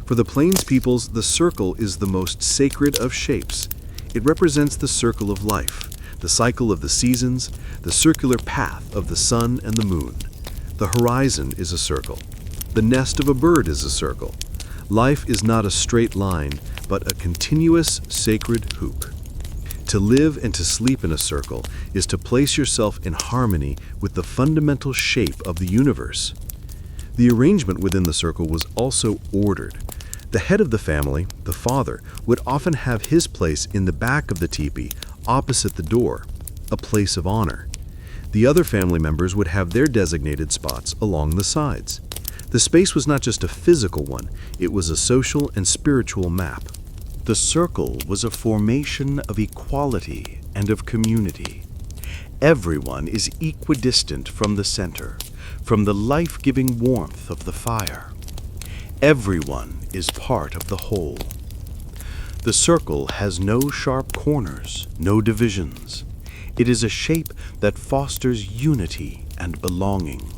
For the Plains peoples, the circle is the most sacred of shapes. It represents the circle of life, the cycle of the seasons, the circular path of the sun and the moon. The horizon is a circle. The nest of a bird is a circle. Life is not a straight line, but a continuous sacred hoop. To live and to sleep in a circle is to place yourself in harmony with the fundamental shape of the universe. The arrangement within the circle was also ordered. The head of the family, the father, would often have his place in the back of the teepee, opposite the door, a place of honor. The other family members would have their designated spots along the sides. The space was not just a physical one, it was a social and spiritual map. The circle was a formation of equality and of community. Everyone is equidistant from the center, from the life-giving warmth of the fire. Everyone is part of the whole. The circle has no sharp corners, no divisions. It is a shape that fosters unity and belonging.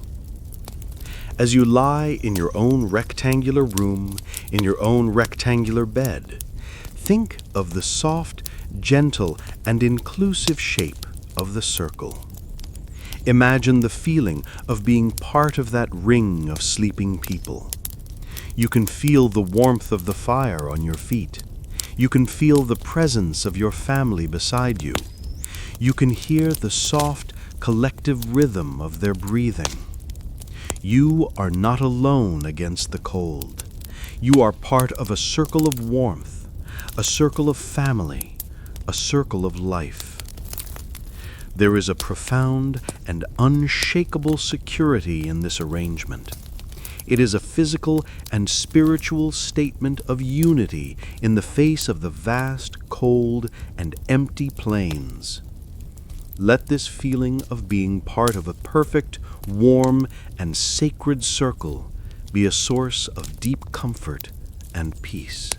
As you lie in your own rectangular room, in your own rectangular bed, think of the soft, gentle, and inclusive shape of the circle. Imagine the feeling of being part of that ring of sleeping people. You can feel the warmth of the fire on your feet. You can feel the presence of your family beside you. You can hear the soft, collective rhythm of their breathing. You are not alone against the cold. You are part of a circle of warmth, a circle of family, a circle of life. There is a profound and unshakable security in this arrangement. It is a physical and spiritual statement of unity in the face of the vast, cold, and empty plains. Let this feeling of being part of a perfect, warm, and sacred circle be a source of deep comfort and peace,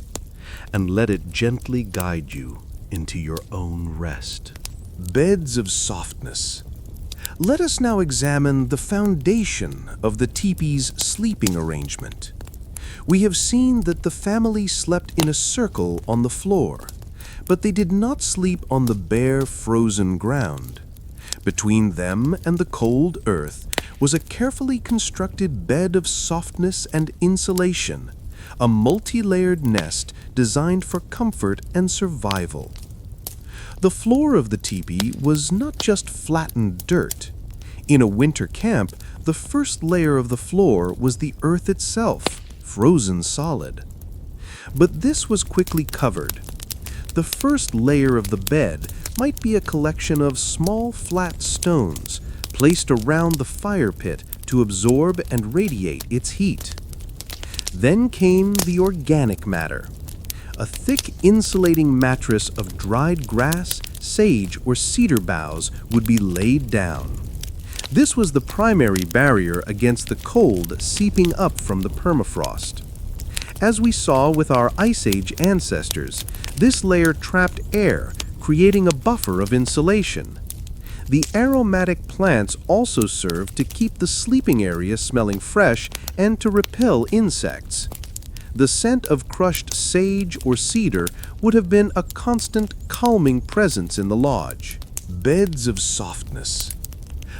and let it gently guide you into your own rest. Beds of softness. Let us now examine the foundation of the teepee's sleeping arrangement. We have seen that the family slept in a circle on the floor, but they did not sleep on the bare, frozen ground. Between them and the cold earth was a carefully constructed bed of softness and insulation, a multi-layered nest designed for comfort and survival. The floor of the teepee was not just flattened dirt. In a winter camp, the first layer of the floor was the earth itself, frozen solid. But this was quickly covered. The first layer of the bed might be a collection of small flat stones placed around the fire pit to absorb and radiate its heat. Then came the organic matter. A thick insulating mattress of dried grass, sage, or cedar boughs would be laid down. This was the primary barrier against the cold seeping up from the permafrost. As we saw with our Ice Age ancestors, this layer trapped air, creating a buffer of insulation. The aromatic plants also served to keep the sleeping area smelling fresh and to repel insects. The scent of crushed sage or cedar would have been a constant calming presence in the lodge. Beds of softness.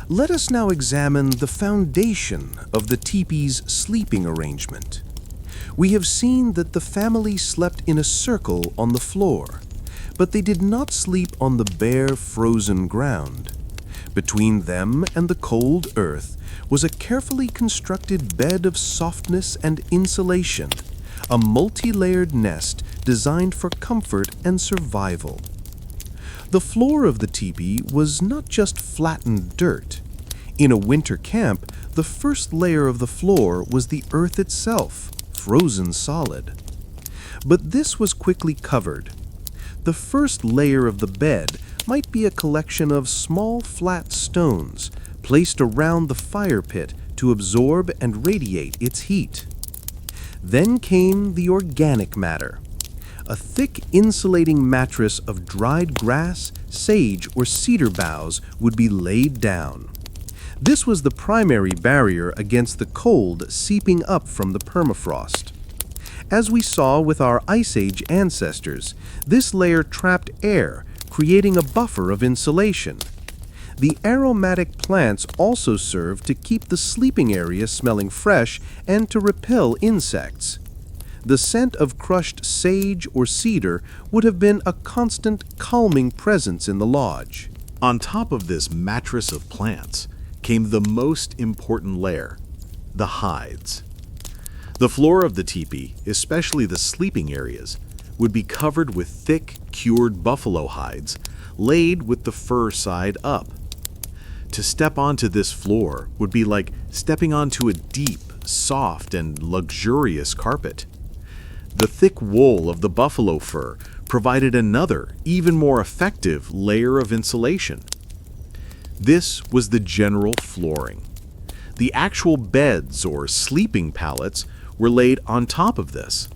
Let us now examine the foundation of the teepee's sleeping arrangement. We have seen that the family slept in a circle on the floor, but they did not sleep on the bare, frozen ground. Between them and the cold earth was a carefully constructed bed of softness and insulation, a multi-layered nest designed for comfort and survival. The floor of the teepee was not just flattened dirt. In a winter camp, the first layer of the floor was the earth itself, frozen solid. But this was quickly covered. The first layer of the bed might be a collection of small flat stones placed around the fire pit to absorb and radiate its heat. Then came the organic matter. A thick insulating mattress of dried grass, sage, or cedar boughs would be laid down. This was the primary barrier against the cold seeping up from the permafrost. As we saw with our Ice Age ancestors, this layer trapped air, creating a buffer of insulation. The aromatic plants also served to keep the sleeping area smelling fresh and to repel insects. The scent of crushed sage or cedar would have been a constant calming presence in the lodge. On top of this mattress of plants came the most important layer, the hides. The floor of the teepee, especially the sleeping areas, would be covered with thick, cured buffalo hides, laid with the fur side up. To step onto this floor would be like stepping onto a deep, soft, and luxurious carpet. The thick wool of the buffalo fur provided another, even more effective layer of insulation. This was the general flooring. The actual beds or sleeping pallets were laid on top of this.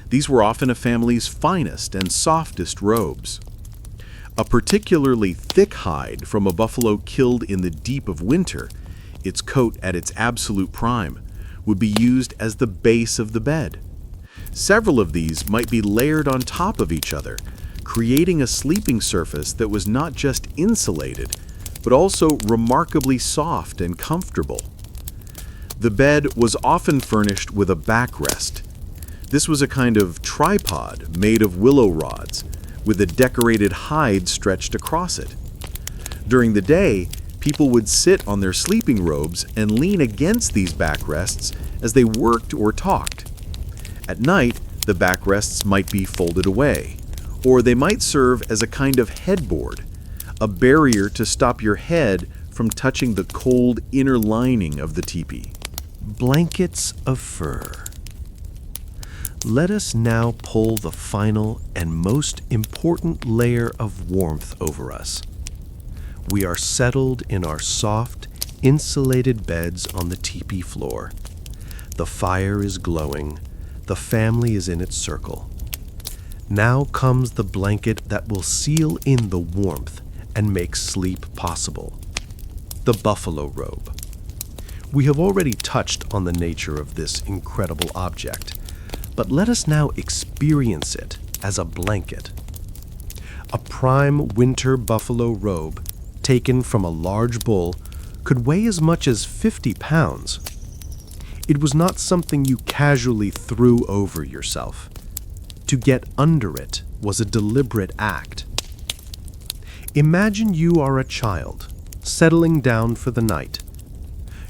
These were often a family's finest and softest robes. A particularly thick hide from a buffalo killed in the deep of winter, its coat at its absolute prime, would be used as the base of the bed. Several of these might be layered on top of each other, creating a sleeping surface that was not just insulated, but also remarkably soft and comfortable. The bed was often furnished with a backrest. This was a kind of tripod made of willow rods, with a decorated hide stretched across it. During the day, people would sit on their sleeping robes and lean against these backrests as they worked or talked. At night, the backrests might be folded away, or they might serve as a kind of headboard, a barrier to stop your head from touching the cold inner lining of the teepee. Blankets of fur. Let us now pull the final and most important layer of warmth over us. We are settled in our soft, insulated beds on the teepee floor. The fire is glowing. The family is in its circle. Now comes the blanket that will seal in the warmth and make sleep possible. The buffalo robe. We have already touched on the nature of this incredible object, but let us now experience it as a blanket. A prime winter buffalo robe, taken from a large bull, could weigh as much as 50 pounds. It was not something you casually threw over yourself. To get under it was a deliberate act. Imagine you are a child, settling down for the night.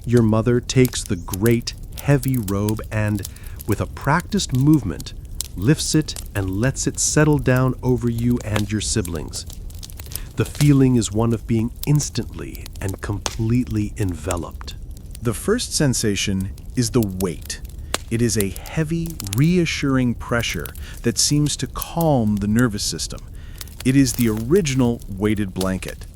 Your mother takes the great, heavy robe and, with a practiced movement, lifts it and lets it settle down over you and your siblings. The feeling is one of being instantly and completely enveloped. The first sensation is the weight. It is a heavy, reassuring pressure that seems to calm the nervous system. It is the original weighted blanket.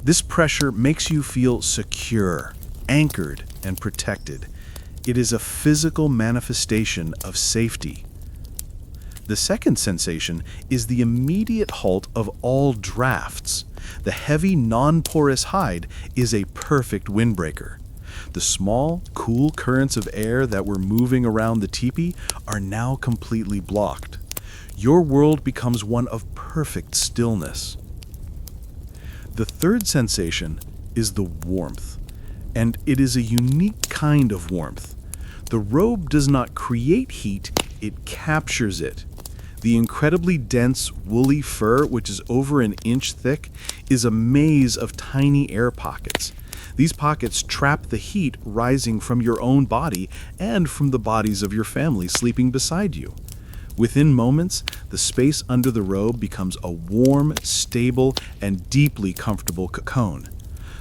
This pressure makes you feel secure, anchored, and protected. It is a physical manifestation of safety. The second sensation is the immediate halt of all drafts. The heavy, non-porous hide is a perfect windbreaker. The small, cool currents of air that were moving around the teepee are now completely blocked. Your world becomes one of perfect stillness. The third sensation is the warmth, and it is a unique kind of warmth. The robe does not create heat, it captures it. The incredibly dense, woolly fur, which is over an inch thick, is a maze of tiny air pockets. These pockets trap the heat rising from your own body and from the bodies of your family sleeping beside you. Within moments, the space under the robe becomes a warm, stable, and deeply comfortable cocoon.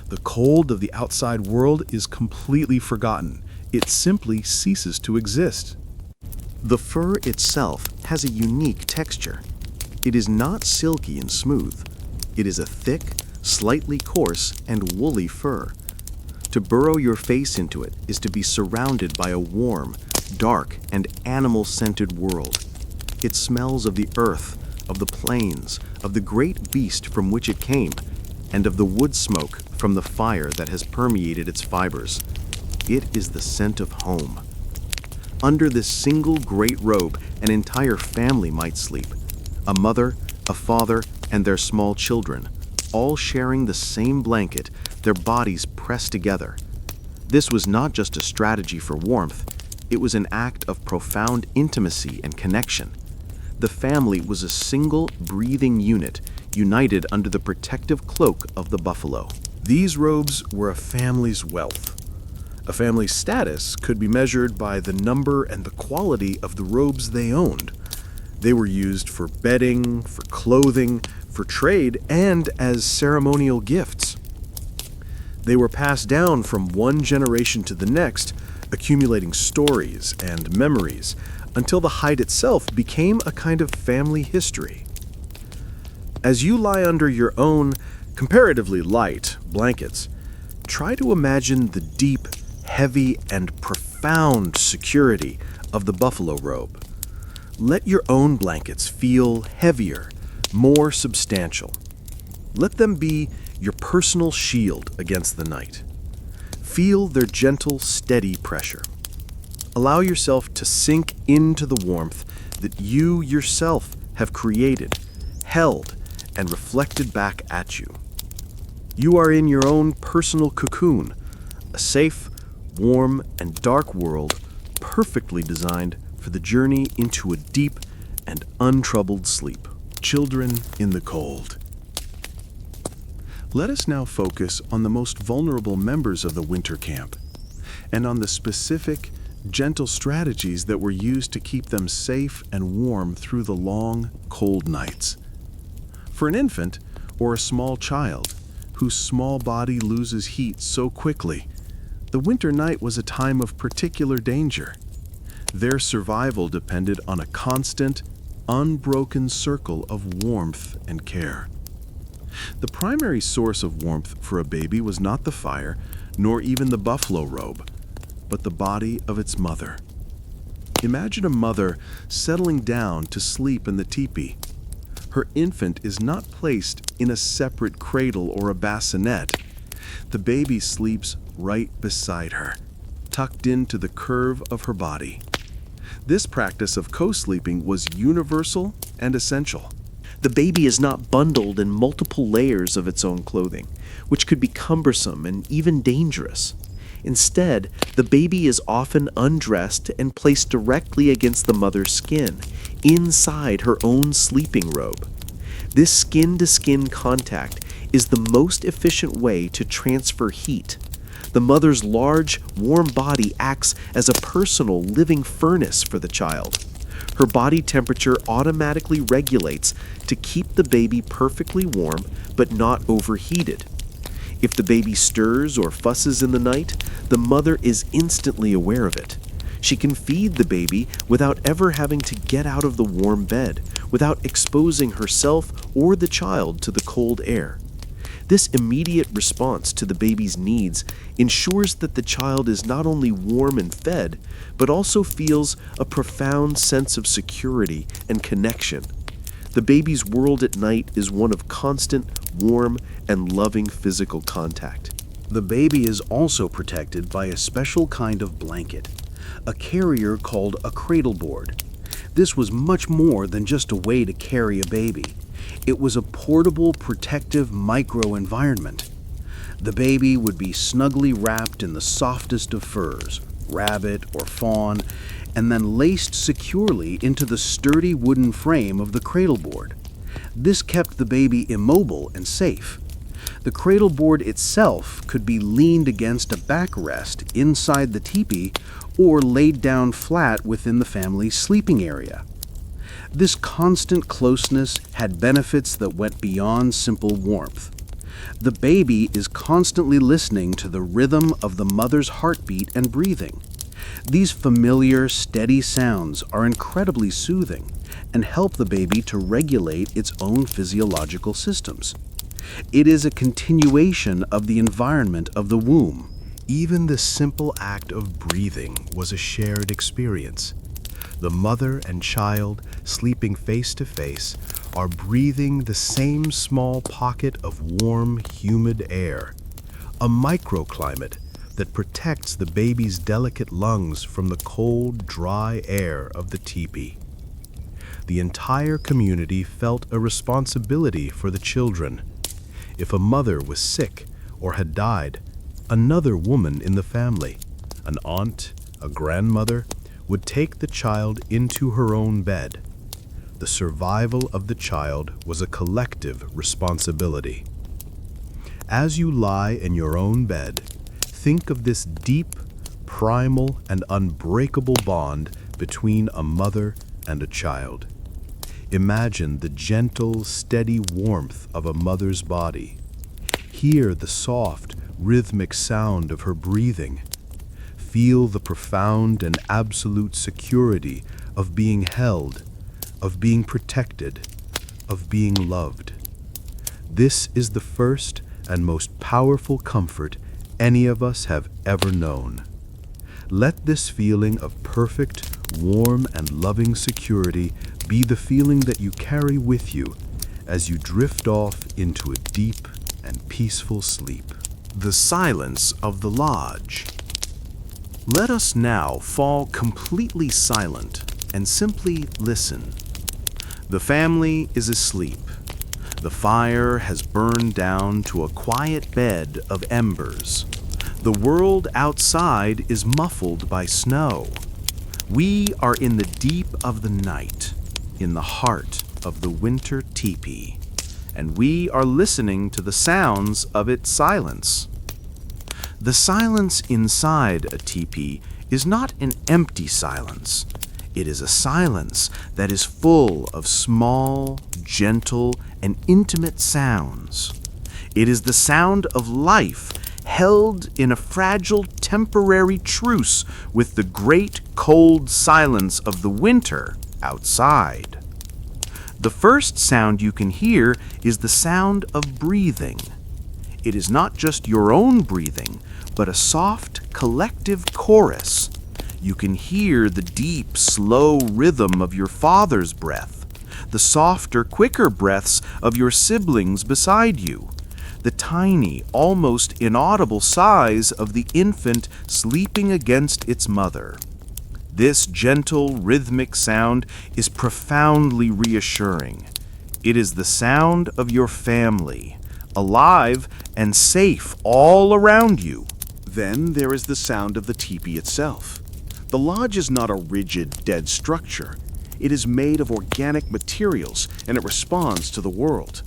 The cold of the outside world is completely forgotten. It simply ceases to exist. The fur itself has a unique texture. It is not silky and smooth. It is a thick, slightly coarse, and woolly fur. To burrow your face into it is to be surrounded by a warm, dark, and animal-scented world. It smells of the earth, of the plains, of the great beast from which it came, and of the wood smoke from the fire that has permeated its fibers. It is the scent of home. Under this single great robe, an entire family might sleep. A mother, a father, and their small children, all sharing the same blanket, their bodies pressed together. This was not just a strategy for warmth, it was an act of profound intimacy and connection. The family was a single, breathing unit, united under the protective cloak of the buffalo. These robes were a family's wealth. A family's status could be measured by the number and the quality of the robes they owned. They were used for bedding, for clothing, for trade, and as ceremonial gifts. They were passed down from one generation to the next, accumulating stories and memories, until the hide itself became a kind of family history. As you lie under your own, comparatively light, blankets, try to imagine the deep, heavy, and profound security of the buffalo robe. Let your own blankets feel heavier, more substantial. Let them be your personal shield against the night. Feel their gentle, steady pressure. Allow yourself to sink into the warmth that you yourself have created, held, and reflected back at you. You are in your own personal cocoon, a safe, warm, and dark world perfectly designed for the journey into a deep and untroubled sleep. Children in the cold. Let us now focus on the most vulnerable members of the winter camp and on the specific, gentle strategies that were used to keep them safe and warm through the long, cold nights. For an infant or a small child whose small body loses heat so quickly, the winter night was a time of particular danger. Their survival depended on a constant, unbroken circle of warmth and care. The primary source of warmth for a baby was not the fire, nor even the buffalo robe, but the body of its mother. Imagine a mother settling down to sleep in the teepee. Her infant is not placed in a separate cradle or a bassinet. The baby sleeps right beside her, tucked into the curve of her body. This practice of co-sleeping was universal and essential. The baby is not bundled in multiple layers of its own clothing, which could be cumbersome and even dangerous. Instead, the baby is often undressed and placed directly against the mother's skin, inside her own sleeping robe. This skin-to-skin contact is the most efficient way to transfer heat. The mother's large, warm body acts as a personal, living furnace for the child. Her body temperature automatically regulates to keep the baby perfectly warm but not overheated. If the baby stirs or fusses in the night, the mother is instantly aware of it. She can feed the baby without ever having to get out of the warm bed, without exposing herself or the child to the cold air. This immediate response to the baby's needs ensures that the child is not only warm and fed, but also feels a profound sense of security and connection. The baby's world at night is one of constant, warm, and loving physical contact. The baby is also protected by a special kind of blanket, a carrier called a cradle board. This was much more than just a way to carry a baby. It was a portable, protective micro-environment. The baby would be snugly wrapped in the softest of furs, rabbit or fawn, and then laced securely into the sturdy wooden frame of the cradle board. This kept the baby immobile and safe. The cradle board itself could be leaned against a backrest inside the teepee or laid down flat within the family's sleeping area. This constant closeness had benefits that went beyond simple warmth. The baby is constantly listening to the rhythm of the mother's heartbeat and breathing. These familiar, steady sounds are incredibly soothing and help the baby to regulate its own physiological systems. It is a continuation of the environment of the womb. Even the simple act of breathing was a shared experience. The mother and child, sleeping face to face, are breathing the same small pocket of warm, humid air, a microclimate that protects the baby's delicate lungs from the cold, dry air of the teepee. The entire community felt a responsibility for the children. If a mother was sick or had died, another woman in the family, an aunt, a grandmother, would take the child into her own bed. The survival of the child was a collective responsibility. As you lie in your own bed, think of this deep, primal, and unbreakable bond between a mother and a child. Imagine the gentle, steady warmth of a mother's body. Hear the soft, rhythmic sound of her breathing. Feel the profound and absolute security of being held, of being protected, of being loved. This is the first and most powerful comfort any of us have ever known. Let this feeling of perfect, warm, and loving security be the feeling that you carry with you as you drift off into a deep and peaceful sleep. The silence of the lodge. Let us now fall completely silent and simply listen. The family is asleep. The fire has burned down to a quiet bed of embers. The world outside is muffled by snow. We are in the deep of the night, in the heart of the winter teepee, and we are listening to the sounds of its silence. The silence inside a teepee is not an empty silence. It is a silence that is full of small, gentle, and intimate sounds. It is the sound of life held in a fragile temporary truce with the great cold silence of the winter outside. The first sound you can hear is the sound of breathing. It is not just your own breathing, but a soft, collective chorus. You can hear the deep, slow rhythm of your father's breath, the softer, quicker breaths of your siblings beside you, the tiny, almost inaudible sighs of the infant sleeping against its mother. This gentle, rhythmic sound is profoundly reassuring. It is the sound of your family, alive and safe all around you. Then there is the sound of the teepee itself. The lodge is not a rigid, dead structure. It is made of organic materials, and it responds to the world.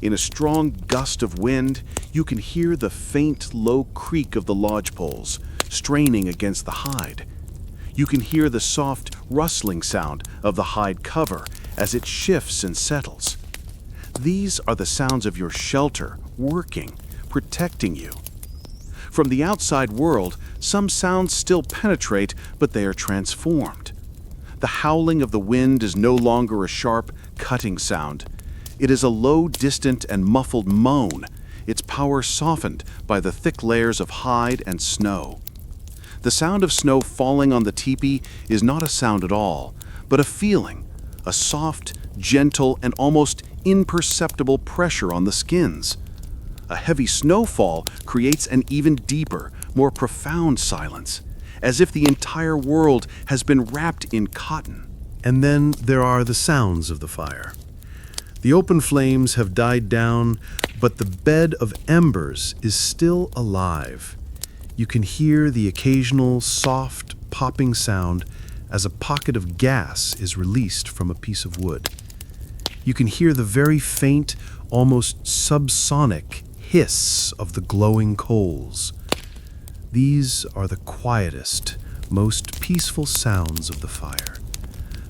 In a strong gust of wind, you can hear the faint, low creak of the lodge poles, straining against the hide. You can hear the soft, rustling sound of the hide cover as it shifts and settles. These are the sounds of your shelter, working, protecting you. From the outside world, some sounds still penetrate, but they are transformed. The howling of the wind is no longer a sharp, cutting sound. It is a low, distant, and muffled moan, its power softened by the thick layers of hide and snow. The sound of snow falling on the teepee is not a sound at all, but a feeling, a soft, gentle, and almost imperceptible pressure on the skins. A heavy snowfall creates an even deeper, more profound silence, as if the entire world has been wrapped in cotton. And then there are the sounds of the fire. The open flames have died down, but the bed of embers is still alive. You can hear the occasional soft, popping sound as a pocket of gas is released from a piece of wood. You can hear the very faint, almost subsonic hiss of the glowing coals. These are the quietest, most peaceful sounds of the fire.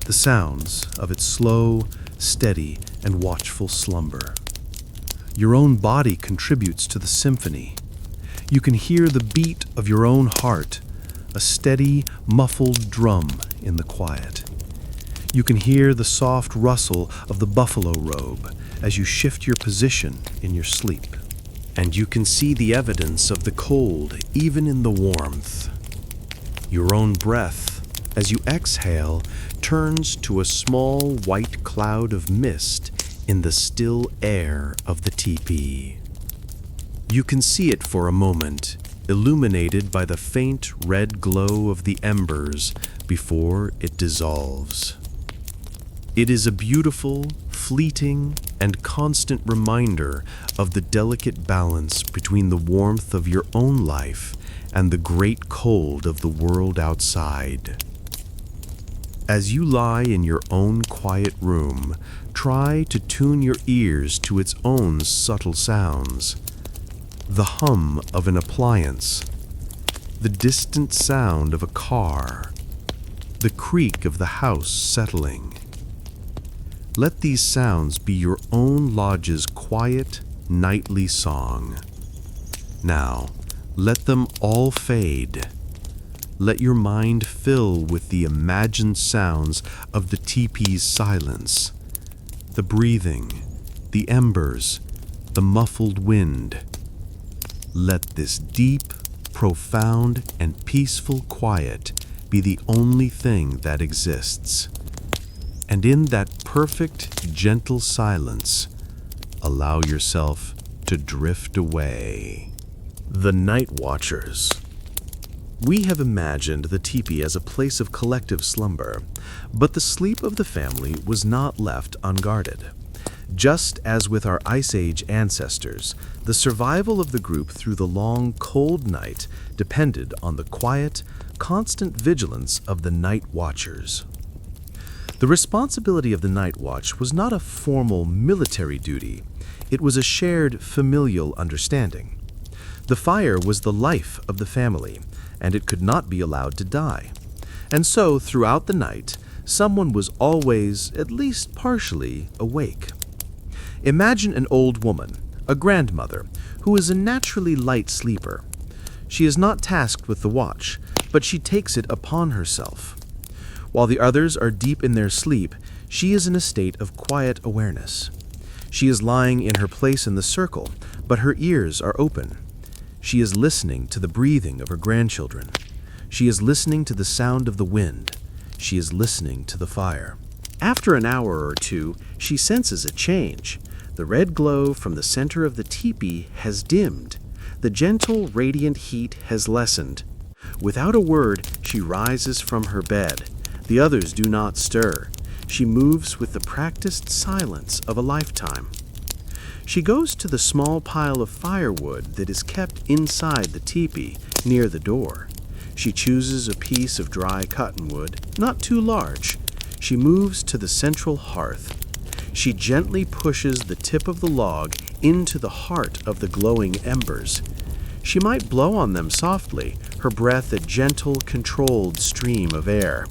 the sounds of its slow, steady, and watchful slumber. Your own body contributes to the symphony. You can hear the beat of your own heart, a steady, muffled drum in the quiet. You can hear the soft rustle of the buffalo robe as you shift your position in your sleep. And you can see the evidence of the cold even in the warmth. Your own breath, as you exhale, turns to a small white cloud of mist in the still air of the teepee. You can see it for a moment, illuminated by the faint red glow of the embers before it dissolves. It is a beautiful, fleeting, and constant reminder of the delicate balance between the warmth of your own life and the great cold of the world outside. As you lie in your own quiet room, try to tune your ears to its own subtle sounds. The hum of an appliance, the distant sound of a car, the creak of the house settling. Let these sounds be your own lodge's quiet, nightly song. Now, let them all fade. Let your mind fill with the imagined sounds of the teepee's silence, the breathing, the embers, the muffled wind. Let this deep, profound, and peaceful quiet be the only thing that exists. And in that perfect, gentle silence, allow yourself to drift away. The Night Watchers. We have imagined the teepee as a place of collective slumber, but the sleep of the family was not left unguarded. Just as with our Ice Age ancestors, the survival of the group through the long, cold night depended on the quiet, constant vigilance of the Night Watchers. The responsibility of the Night Watch was not a formal military duty. It was a shared familial understanding. The fire was the life of the family, and it could not be allowed to die. And so, throughout the night, someone was always, at least partially, awake. Imagine an old woman, a grandmother, who is a naturally light sleeper. She is not tasked with the watch, but she takes it upon herself. While the others are deep in their sleep, she is in a state of quiet awareness. She is lying in her place in the circle, but her ears are open. She is listening to the breathing of her grandchildren. She is listening to the sound of the wind. She is listening to the fire. After an hour or two, she senses a change. The red glow from the center of the teepee has dimmed. The gentle, radiant heat has lessened. Without a word, she rises from her bed. The others do not stir. She moves with the practiced silence of a lifetime. She goes to the small pile of firewood that is kept inside the teepee, near the door. She chooses a piece of dry cottonwood, not too large. She moves to the central hearth. She gently pushes the tip of the log into the heart of the glowing embers. She might blow on them softly, her breath a gentle, controlled stream of air.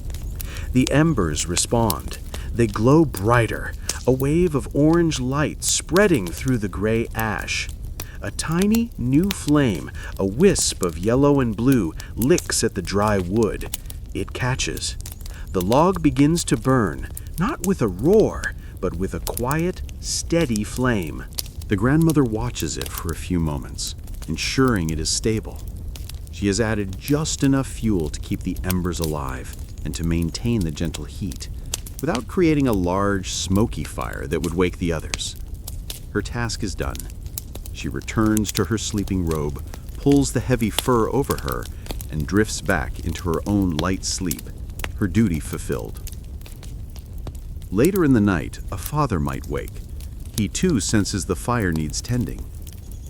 The embers respond. They glow brighter, a wave of orange light spreading through the gray ash. A tiny, new flame, a wisp of yellow and blue, licks at the dry wood. It catches. The log begins to burn, not with a roar, but with a quiet, steady flame. The grandmother watches it for a few moments, ensuring it is stable. She has added just enough fuel to keep the embers alive and to maintain the gentle heat, without creating a large, smoky fire that would wake the others. Her task is done. She returns to her sleeping robe, pulls the heavy fur over her, and drifts back into her own light sleep, her duty fulfilled. Later in the night, a father might wake. He too senses the fire needs tending.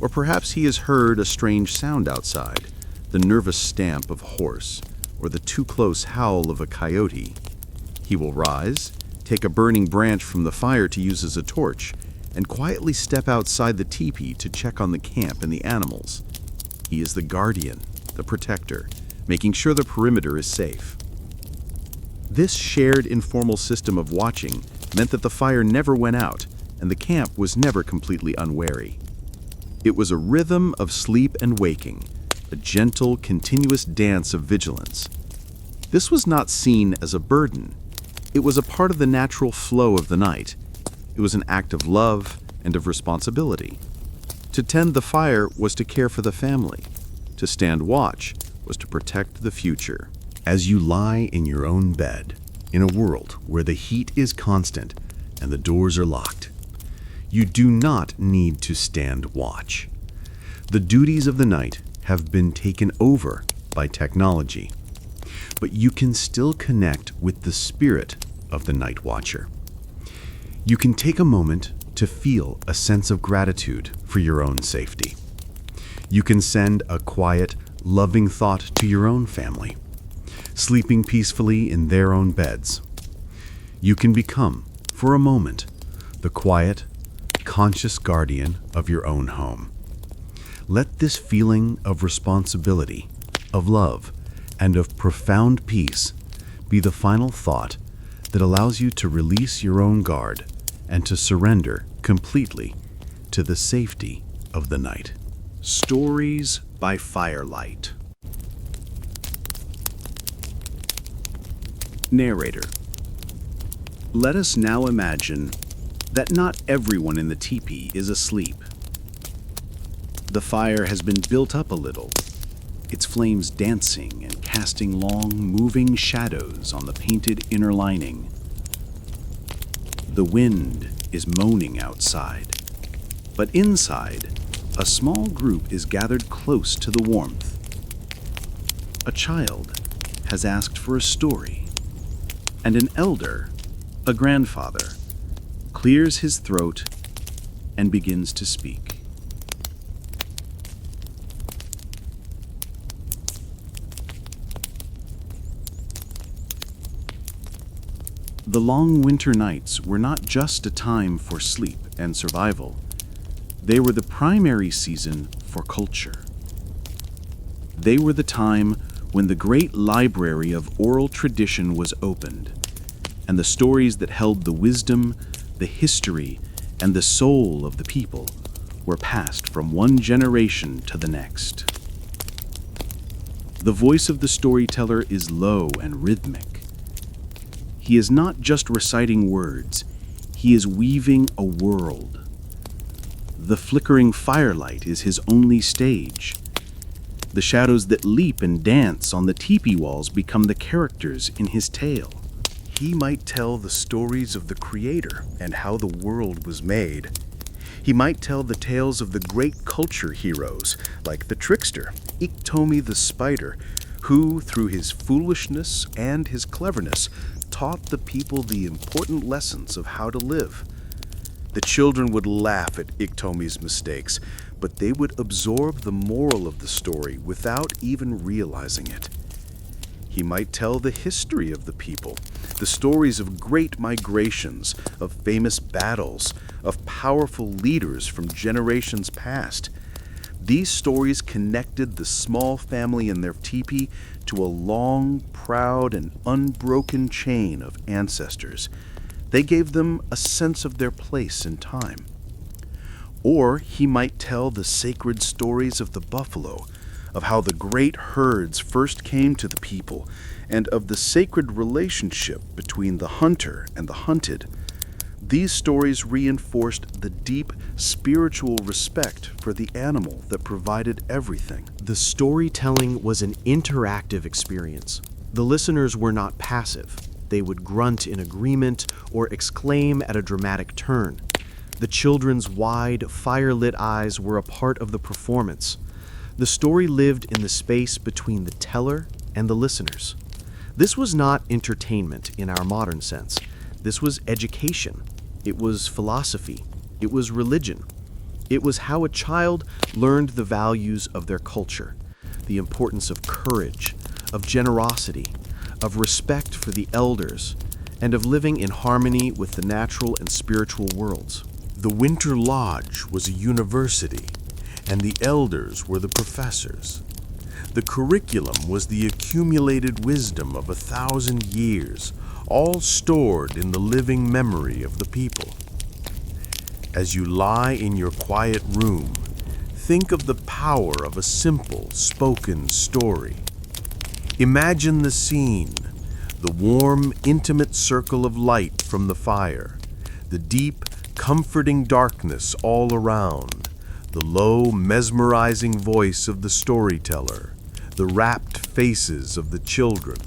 Or perhaps he has heard a strange sound outside, the nervous stamp of a horse, or the too close howl of a coyote. He will rise, take a burning branch from the fire to use as a torch, and quietly step outside the teepee to check on the camp and the animals. He is the guardian, the protector, making sure the perimeter is safe. This shared informal system of watching meant that the fire never went out, and the camp was never completely unwary. It was a rhythm of sleep and waking, a gentle, continuous dance of vigilance. This was not seen as a burden. It was a part of the natural flow of the night. It was an act of love and of responsibility. To tend the fire was to care for the family. To stand watch was to protect the future. As you lie in your own bed, in a world where the heat is constant and the doors are locked, you do not need to stand watch. The duties of the night have been taken over by technology, but you can still connect with the spirit of the night watcher. You can take a moment to feel a sense of gratitude for your own safety. You can send a quiet, loving thought to your own family, sleeping peacefully in their own beds. You can become, for a moment, the quiet, conscious guardian of your own home. Let this feeling of responsibility, of love, and of profound peace be the final thought that allows you to release your own guard and to surrender completely to the safety of the night. Stories by Firelight. Narrator. Let us now imagine that not everyone in the teepee is asleep. The fire has been built up a little, its flames dancing and casting long, moving shadows on the painted inner lining. The wind is moaning outside, but inside, a small group is gathered close to the warmth. A child has asked for a story, and an elder, a grandfather, clears his throat and begins to speak. The long winter nights were not just a time for sleep and survival. They were the primary season for culture. They were the time when the great library of oral tradition was opened, and the stories that held the wisdom, the history, and the soul of the people were passed from one generation to the next. The voice of the storyteller is low and rhythmic. He is not just reciting words, he is weaving a world. The flickering firelight is his only stage. The shadows that leap and dance on the teepee walls become the characters in his tale. He might tell the stories of the Creator and how the world was made. He might tell the tales of the great culture heroes, like the trickster, Iktomi the spider, who, through his foolishness and his cleverness, taught the people the important lessons of how to live. The children would laugh at Iktomi's mistakes, but they would absorb the moral of the story without even realizing it. He might tell the history of the people, the stories of great migrations, of famous battles, of powerful leaders from generations past. These stories connected the small family and their teepee to a long, proud, and unbroken chain of ancestors. They gave them a sense of their place in time. Or he might tell the sacred stories of the buffalo, of how the great herds first came to the people, and of the sacred relationship between the hunter and the hunted. These stories reinforced the deep spiritual respect for the animal that provided everything. The storytelling was an interactive experience. The listeners were not passive. They would grunt in agreement or exclaim at a dramatic turn. The children's wide, fire-lit eyes were a part of the performance. The story lived in the space between the teller and the listeners. This was not entertainment in our modern sense. This was education. It was philosophy. It was religion. It was how a child learned the values of their culture, the importance of courage, of generosity, of respect for the elders, and of living in harmony with the natural and spiritual worlds. The Winter Lodge was a university, and the elders were the professors. The curriculum was the accumulated wisdom of 1,000 years, all stored in the living memory of the people. As you lie in your quiet room, think of the power of a simple spoken story. Imagine the scene, the warm, intimate circle of light from the fire, the deep, comforting darkness all around, the low, mesmerizing voice of the storyteller, the rapt faces of the children.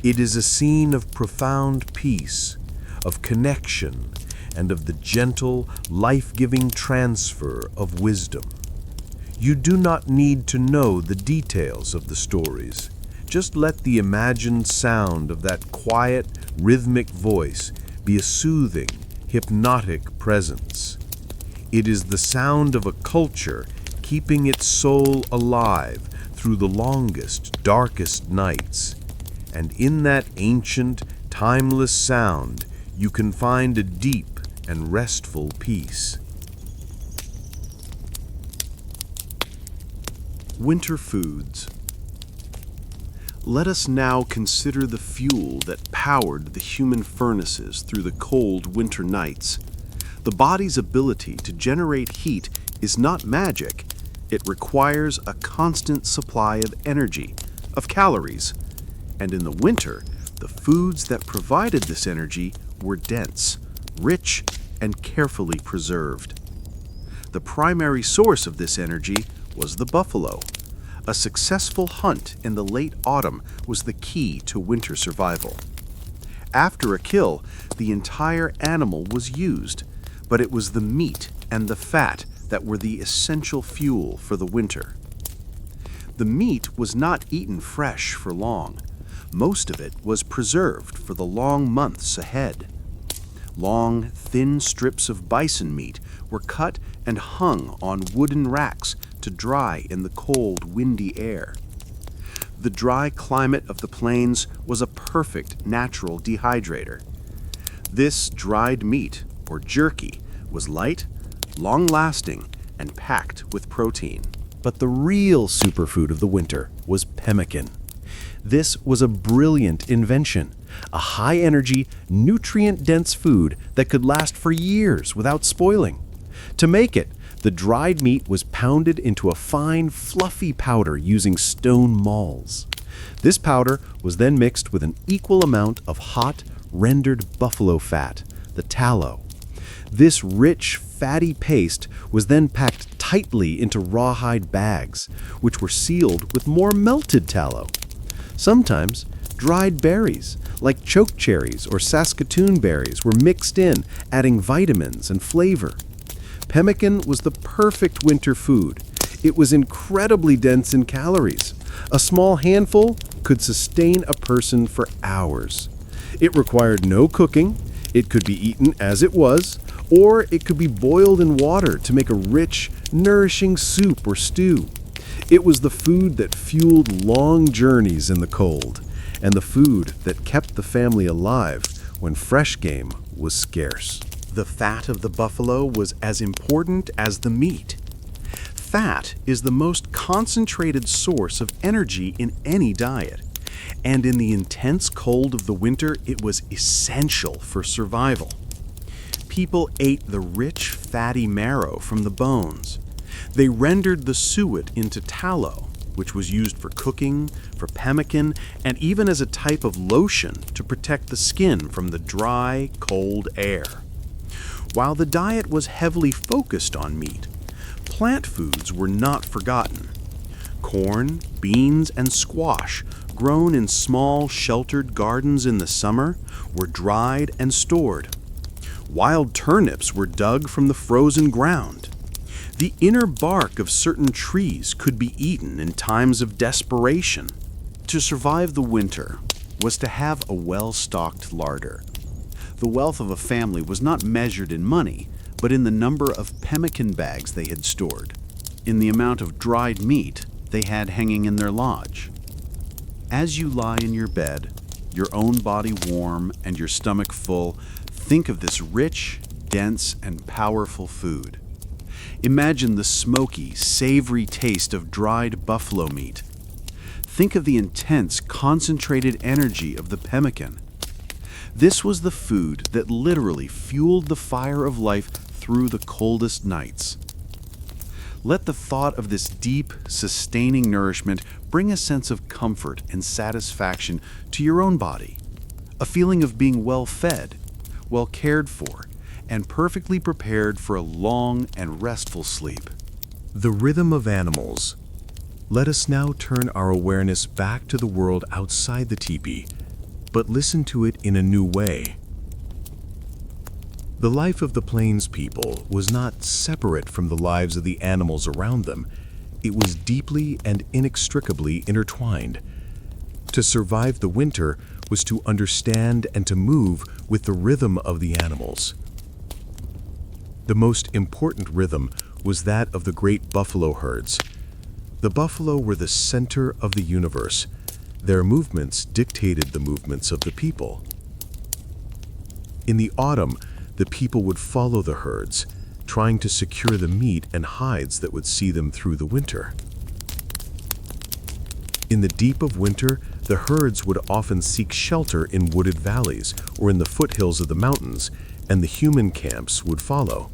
It is a scene of profound peace, of connection, and of the gentle, life-giving transfer of wisdom. You do not need to know the details of the stories. Just let the imagined sound of that quiet, rhythmic voice be a soothing, hypnotic presence. It is the sound of a culture keeping its soul alive through the longest, darkest nights. And in that ancient, timeless sound, you can find a deep and restful peace. Winter foods. Let us now consider the fuel that powered the human furnaces through the cold winter nights. The body's ability to generate heat is not magic. It requires a constant supply of energy, of calories. And in the winter, the foods that provided this energy were dense, rich, and carefully preserved. The primary source of this energy was the buffalo. A successful hunt in the late autumn was the key to winter survival. After a kill, the entire animal was used, but it was the meat and the fat that were the essential fuel for the winter. The meat was not eaten fresh for long. Most of it was preserved for the long months ahead. Long, thin strips of bison meat were cut and hung on wooden racks to dry in the cold, windy air. The dry climate of the plains was a perfect natural dehydrator. This dried meat, or jerky, was light, long-lasting, and packed with protein. But the real superfood of the winter was pemmican. This was a brilliant invention, a high-energy, nutrient-dense food that could last for years without spoiling. To make it, the dried meat was pounded into a fine, fluffy powder using stone mauls. This powder was then mixed with an equal amount of hot, rendered buffalo fat, the tallow. This rich, fatty paste was then packed tightly into rawhide bags, which were sealed with more melted tallow. Sometimes, dried berries, like choke cherries or Saskatoon berries, were mixed in, adding vitamins and flavor. Pemmican was the perfect winter food. It was incredibly dense in calories. A small handful could sustain a person for hours. It required no cooking. It could be eaten as it was, or it could be boiled in water to make a rich, nourishing soup or stew. It was the food that fueled long journeys in the cold, and the food that kept the family alive when fresh game was scarce. The fat of the buffalo was as important as the meat. Fat is the most concentrated source of energy in any diet, and in the intense cold of the winter, it was essential for survival. People ate the rich, fatty marrow from the bones. They rendered the suet into tallow, which was used for cooking, for pemmican, and even as a type of lotion to protect the skin from the dry, cold air. While the diet was heavily focused on meat, plant foods were not forgotten. Corn, beans, and squash, grown in small, sheltered gardens in the summer, were dried and stored. Wild turnips were dug from the frozen ground. The inner bark of certain trees could be eaten in times of desperation. To survive the winter was to have a well-stocked larder. The wealth of a family was not measured in money, but in the number of pemmican bags they had stored, in the amount of dried meat they had hanging in their lodge. As you lie in your bed, your own body warm and your stomach full, think of this rich, dense, and powerful food. Imagine the smoky, savory taste of dried buffalo meat. Think of the intense, concentrated energy of the pemmican. This was the food that literally fueled the fire of life through the coldest nights. Let the thought of this deep, sustaining nourishment bring a sense of comfort and satisfaction to your own body, a feeling of being well fed, well cared for, and perfectly prepared for a long and restful sleep. The rhythm of animals. Let us now turn our awareness back to the world outside the teepee, but listen to it in a new way. The life of the Plains people was not separate from the lives of the animals around them. It was deeply and inextricably intertwined. To survive the winter was to understand and to move with the rhythm of the animals. The most important rhythm was that of the great buffalo herds. The buffalo were the center of the universe. Their movements dictated the movements of the people. In the autumn, the people would follow the herds, trying to secure the meat and hides that would see them through the winter. In the deep of winter, the herds would often seek shelter in wooded valleys or in the foothills of the mountains, and the human camps would follow.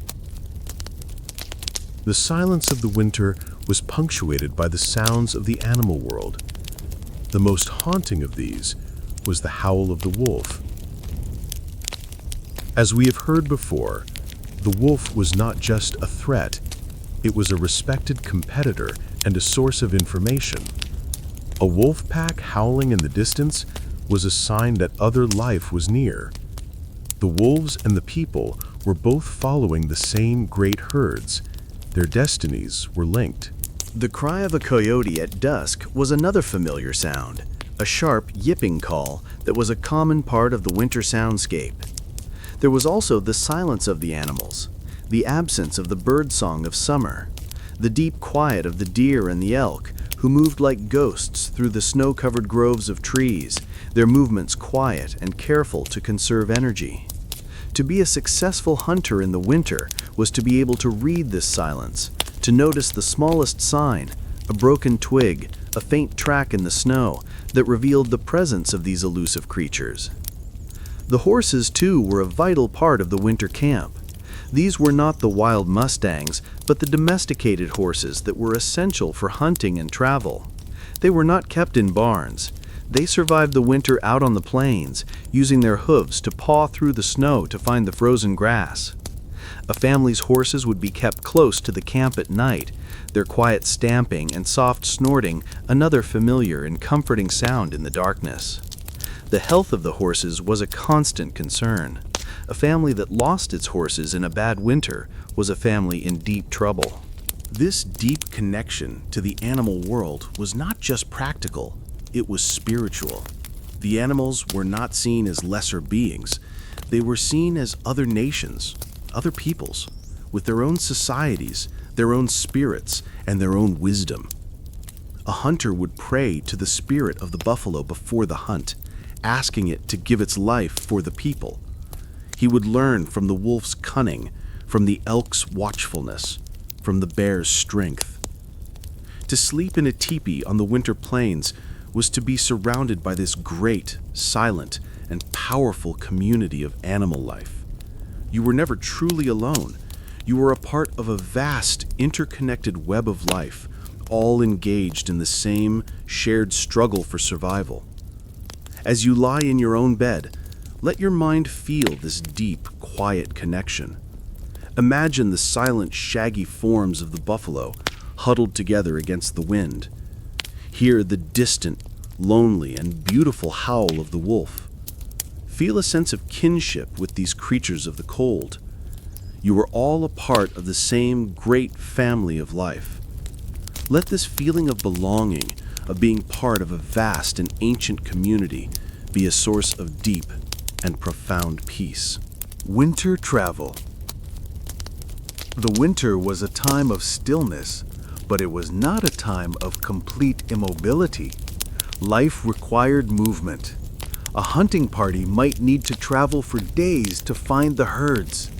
The silence of the winter was punctuated by the sounds of the animal world. The most haunting of these was the howl of the wolf. As we have heard before, the wolf was not just a threat, it was a respected competitor and a source of information. A wolf pack howling in the distance was a sign that other life was near. The wolves and the people were both following the same great herds. Their destinies were linked. The cry of a coyote at dusk was another familiar sound, a sharp, yipping call that was a common part of the winter soundscape. There was also the silence of the animals, the absence of the birdsong of summer, the deep quiet of the deer and the elk, who moved like ghosts through the snow-covered groves of trees, their movements quiet and careful to conserve energy. To be a successful hunter in the winter was to be able to read this silence, to notice the smallest sign, a broken twig, a faint track in the snow, that revealed the presence of these elusive creatures. The horses, too, were a vital part of the winter camp. These were not the wild mustangs, but the domesticated horses that were essential for hunting and travel. They were not kept in barns. They survived the winter out on the plains, using their hooves to paw through the snow to find the frozen grass. A family's horses would be kept close to the camp at night, their quiet stamping and soft snorting another familiar and comforting sound in the darkness. The health of the horses was a constant concern. A family that lost its horses in a bad winter was a family in deep trouble. This deep connection to the animal world was not just practical, it was spiritual. The animals were not seen as lesser beings. They were seen as other nations, other peoples, with their own societies, their own spirits, and their own wisdom. A hunter would pray to the spirit of the buffalo before the hunt, asking it to give its life for the people. He would learn from the wolf's cunning, from the elk's watchfulness, from the bear's strength. To sleep in a teepee on the winter plains was to be surrounded by this great, silent, and powerful community of animal life. You were never truly alone. You were a part of a vast, interconnected web of life, all engaged in the same shared struggle for survival. As you lie in your own bed, let your mind feel this deep, quiet connection. Imagine the silent, shaggy forms of the buffalo huddled together against the wind. Hear the distant, lonely, and beautiful howl of the wolf. Feel a sense of kinship with these creatures of the cold. You are all a part of the same great family of life. Let this feeling of belonging, of being part of a vast and ancient community, be a source of deep and profound peace. Winter travel. The winter was a time of stillness, but it was not a time of complete immobility. Life required movement. A hunting party might need to travel for days to find the herds.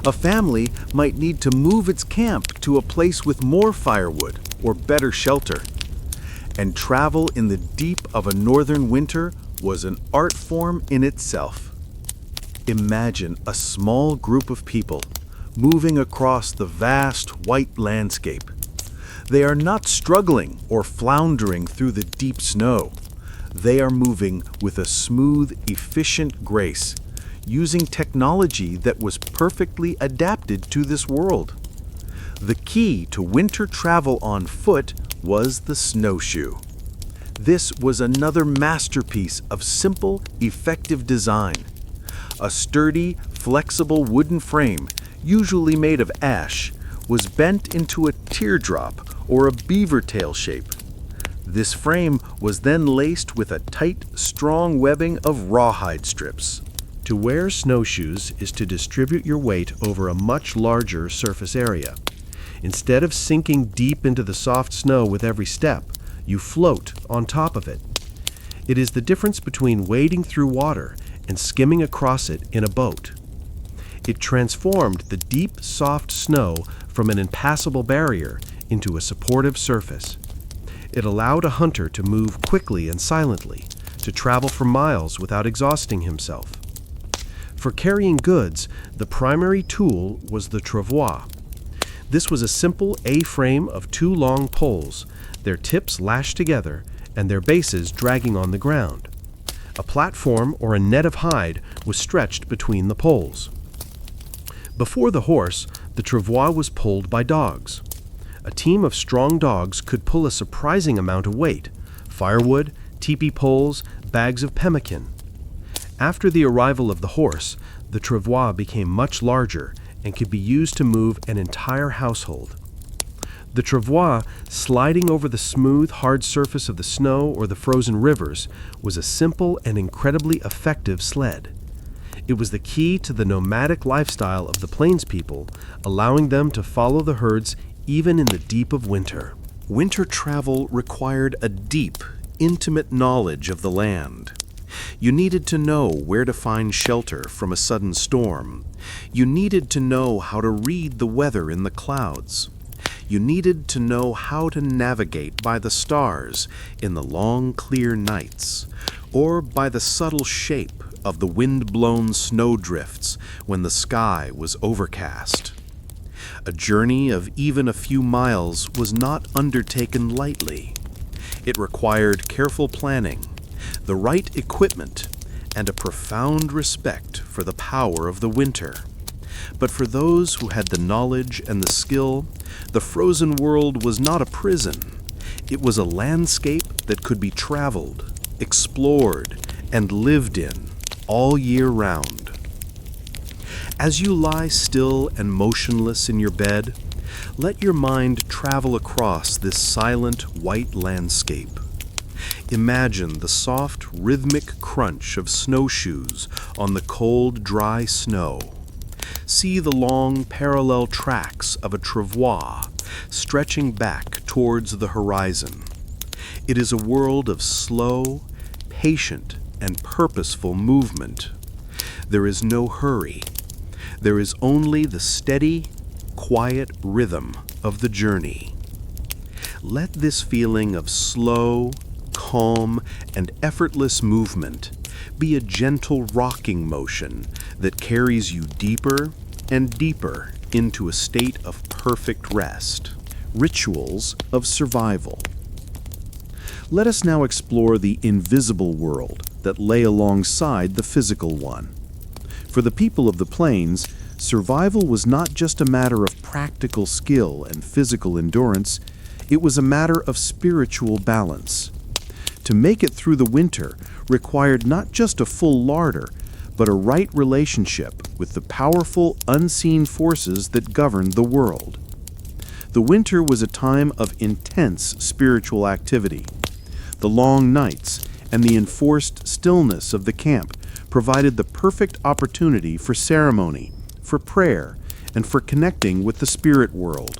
A family might need to move its camp to a place with more firewood or better shelter. And travel in the deep of a northern winter was an art form in itself. Imagine a small group of people moving across the vast white landscape. They are not struggling or floundering through the deep snow. They are moving with a smooth, efficient grace, using technology that was perfectly adapted to this world. The key to winter travel on foot was the snowshoe. This was another masterpiece of simple, effective design. A sturdy, flexible wooden frame, usually made of ash, was bent into a teardrop or a beaver tail shape. This frame was then laced with a tight, strong webbing of rawhide strips. To wear snowshoes is to distribute your weight over a much larger surface area. Instead of sinking deep into the soft snow with every step, you float on top of it. It is the difference between wading through water and skimming across it in a boat. It transformed the deep, soft snow from an impassable barrier into a supportive surface. It allowed a hunter to move quickly and silently, to travel for miles without exhausting himself. For carrying goods, the primary tool was the travois. This was a simple A-frame of two long poles, their tips lashed together and their bases dragging on the ground. A platform or a net of hide was stretched between the poles. Before the horse, the travois was pulled by dogs. A team of strong dogs could pull a surprising amount of weight: firewood, teepee poles, bags of pemmican. After the arrival of the horse, the travois became much larger and could be used to move an entire household. The travois, sliding over the smooth, hard surface of the snow or the frozen rivers, was a simple and incredibly effective sled. It was the key to the nomadic lifestyle of the plains people, allowing them to follow the herds even in the deep of winter. Winter travel required a deep, intimate knowledge of the land. You needed to know where to find shelter from a sudden storm. You needed to know how to read the weather in the clouds. You needed to know how to navigate by the stars in the long, clear nights, or by the subtle shape of the wind-blown snowdrifts when the sky was overcast. A journey of even a few miles was not undertaken lightly. It required careful planning, the right equipment, and a profound respect for the power of the winter. But for those who had the knowledge and the skill, the frozen world was not a prison. It was a landscape that could be traveled, explored, and lived in all year round. As you lie still and motionless in your bed, let your mind travel across this silent white landscape. Imagine the soft, rhythmic crunch of snowshoes on the cold, dry snow. See the long, parallel tracks of a travois stretching back towards the horizon. It is a world of slow, patient, and purposeful movement. There is no hurry. There is only the steady, quiet rhythm of the journey. Let this feeling of slow, calm, and effortless movement be a gentle rocking motion that carries you deeper and deeper into a state of perfect rest. Rituals of survival. Let us now explore the invisible world that lay alongside the physical one. For the people of the plains, survival was not just a matter of practical skill and physical endurance, it was a matter of spiritual balance. To make it through the winter required not just a full larder, but a right relationship with the powerful, unseen forces that governed the world. The winter was a time of intense spiritual activity. The long nights and the enforced stillness of the camp provided the perfect opportunity for ceremony, for prayer, and for connecting with the spirit world.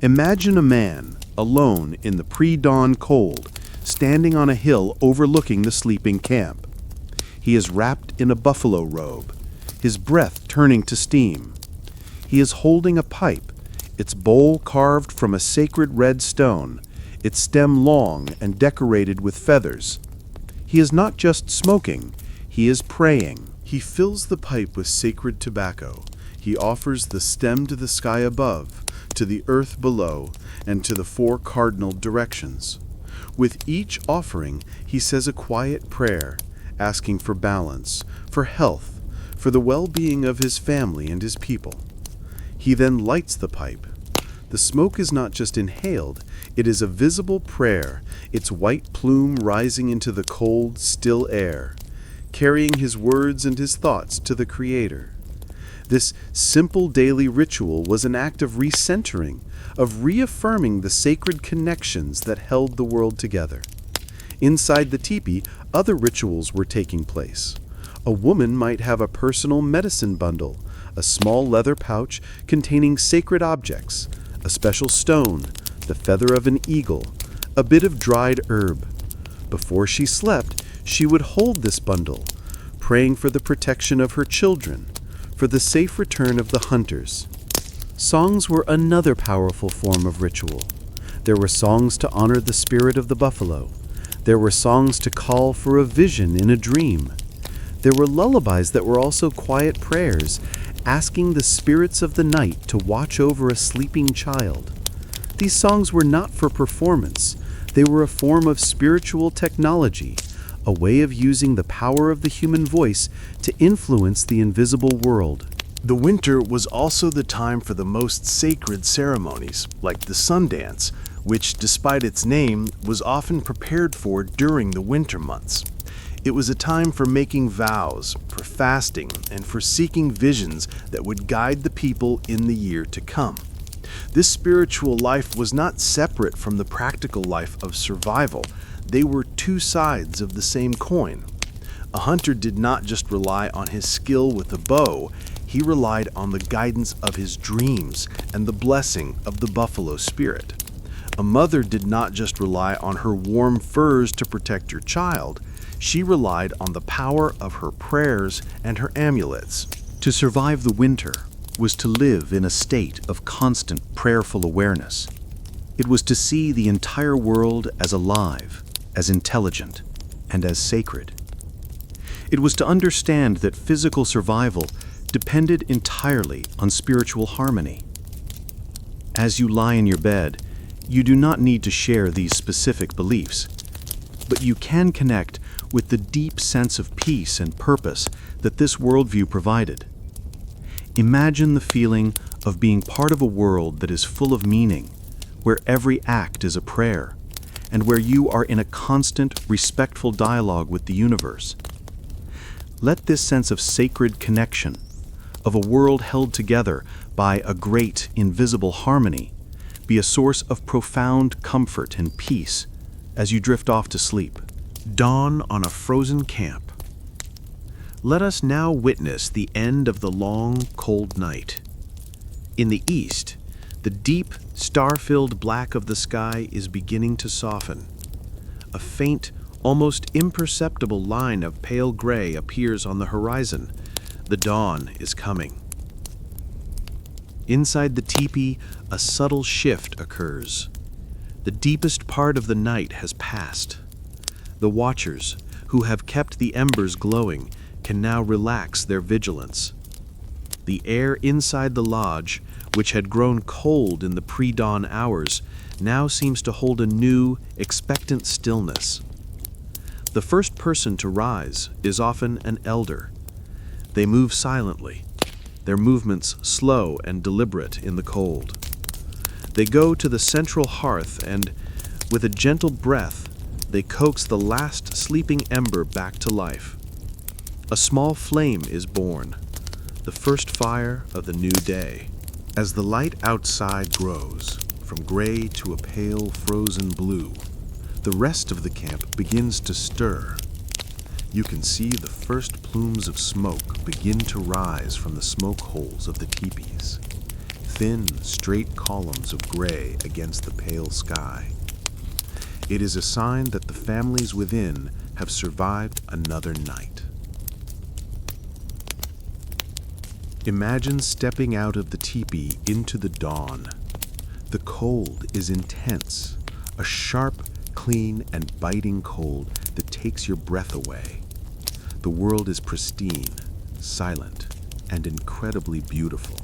Imagine a man, alone in the pre-dawn cold, standing on a hill overlooking the sleeping camp. He is wrapped in a buffalo robe, his breath turning to steam. He is holding a pipe, its bowl carved from a sacred red stone, its stem long and decorated with feathers. He is not just smoking, he is praying. He fills the pipe with sacred tobacco. He offers the stem to the sky above, to the earth below, and to the four cardinal directions. With each offering, he says a quiet prayer, asking for balance, for health, for the well-being of his family and his people. He then lights the pipe. The smoke is not just inhaled, it is a visible prayer, its white plume rising into the cold, still air, carrying his words and his thoughts to the Creator. This simple daily ritual was an act of recentering, of reaffirming the sacred connections that held the world together. Inside the teepee, other rituals were taking place. A woman might have a personal medicine bundle, a small leather pouch containing sacred objects, a special stone, the feather of an eagle, a bit of dried herb. Before she slept, she would hold this bundle, praying for the protection of her children, for the safe return of the hunters. Songs were another powerful form of ritual. There were songs to honor the spirit of the buffalo. There were songs to call for a vision in a dream. There were lullabies that were also quiet prayers, asking the spirits of the night to watch over a sleeping child. These songs were not for performance. They were a form of spiritual technology, a way of using the power of the human voice to influence the invisible world. The winter was also the time for the most sacred ceremonies, like the sun dance, which, despite its name, was often prepared for during the winter months. It was a time for making vows, for fasting, and for seeking visions that would guide the people in the year to come. This spiritual life was not separate from the practical life of survival. They were two sides of the same coin. A hunter did not just rely on his skill with a bow, he relied on the guidance of his dreams and the blessing of the buffalo spirit. A mother did not just rely on her warm furs to protect her child, she relied on the power of her prayers and her amulets. To survive the winter was to live in a state of constant prayerful awareness. It was to see the entire world as alive, as intelligent, and as sacred. It was to understand that physical survival depended entirely on spiritual harmony. As you lie in your bed, you do not need to share these specific beliefs, but you can connect with the deep sense of peace and purpose that this worldview provided. Imagine the feeling of being part of a world that is full of meaning, where every act is a prayer, and where you are in a constant, respectful dialogue with the universe. Let this sense of sacred connection, of a world held together by a great, invisible harmony, be a source of profound comfort and peace as you drift off to sleep. Dawn on a frozen camp. Let us now witness the end of the long, cold night. In the east, the deep, star-filled black of the sky is beginning to soften. A faint, almost imperceptible line of pale gray appears on the horizon. The dawn is coming. Inside the teepee, a subtle shift occurs. The deepest part of the night has passed. The watchers, who have kept the embers glowing, can now relax their vigilance. The air inside the lodge, which had grown cold in the pre-dawn hours, now seems to hold a new, expectant stillness. The first person to rise is often an elder. They move silently, their movements slow and deliberate in the cold. They go to the central hearth and, with a gentle breath, they coax the last sleeping ember back to life. A small flame is born, the first fire of the new day. As the light outside grows, from gray to a pale frozen blue, the rest of the camp begins to stir. You can see the first plumes of smoke begin to rise from the smoke holes of the teepees, thin, straight columns of gray against the pale sky. It is a sign that the families within have survived another night. Imagine stepping out of the teepee into the dawn. The cold is intense, a sharp, clean, and biting cold that takes your breath away. The world is pristine, silent, and incredibly beautiful.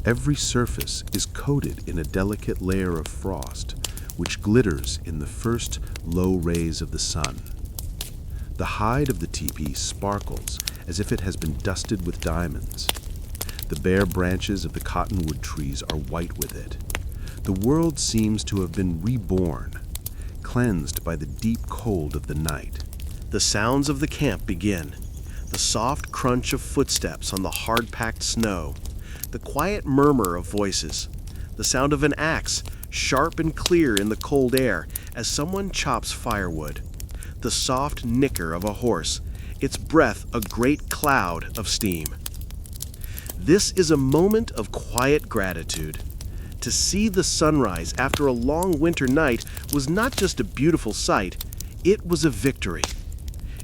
Every surface is coated in a delicate layer of frost, which glitters in the first low rays of the sun. The hide of the teepee sparkles as if it has been dusted with diamonds. The bare branches of the cottonwood trees are white with it. The world seems to have been reborn, cleansed by the deep cold of the night. The sounds of the camp begin. The soft crunch of footsteps on the hard-packed snow. The quiet murmur of voices. The sound of an axe, sharp and clear in the cold air as someone chops firewood. The soft nicker of a horse, its breath a great cloud of steam. This is a moment of quiet gratitude. To see the sunrise after a long winter night was not just a beautiful sight, it was a victory.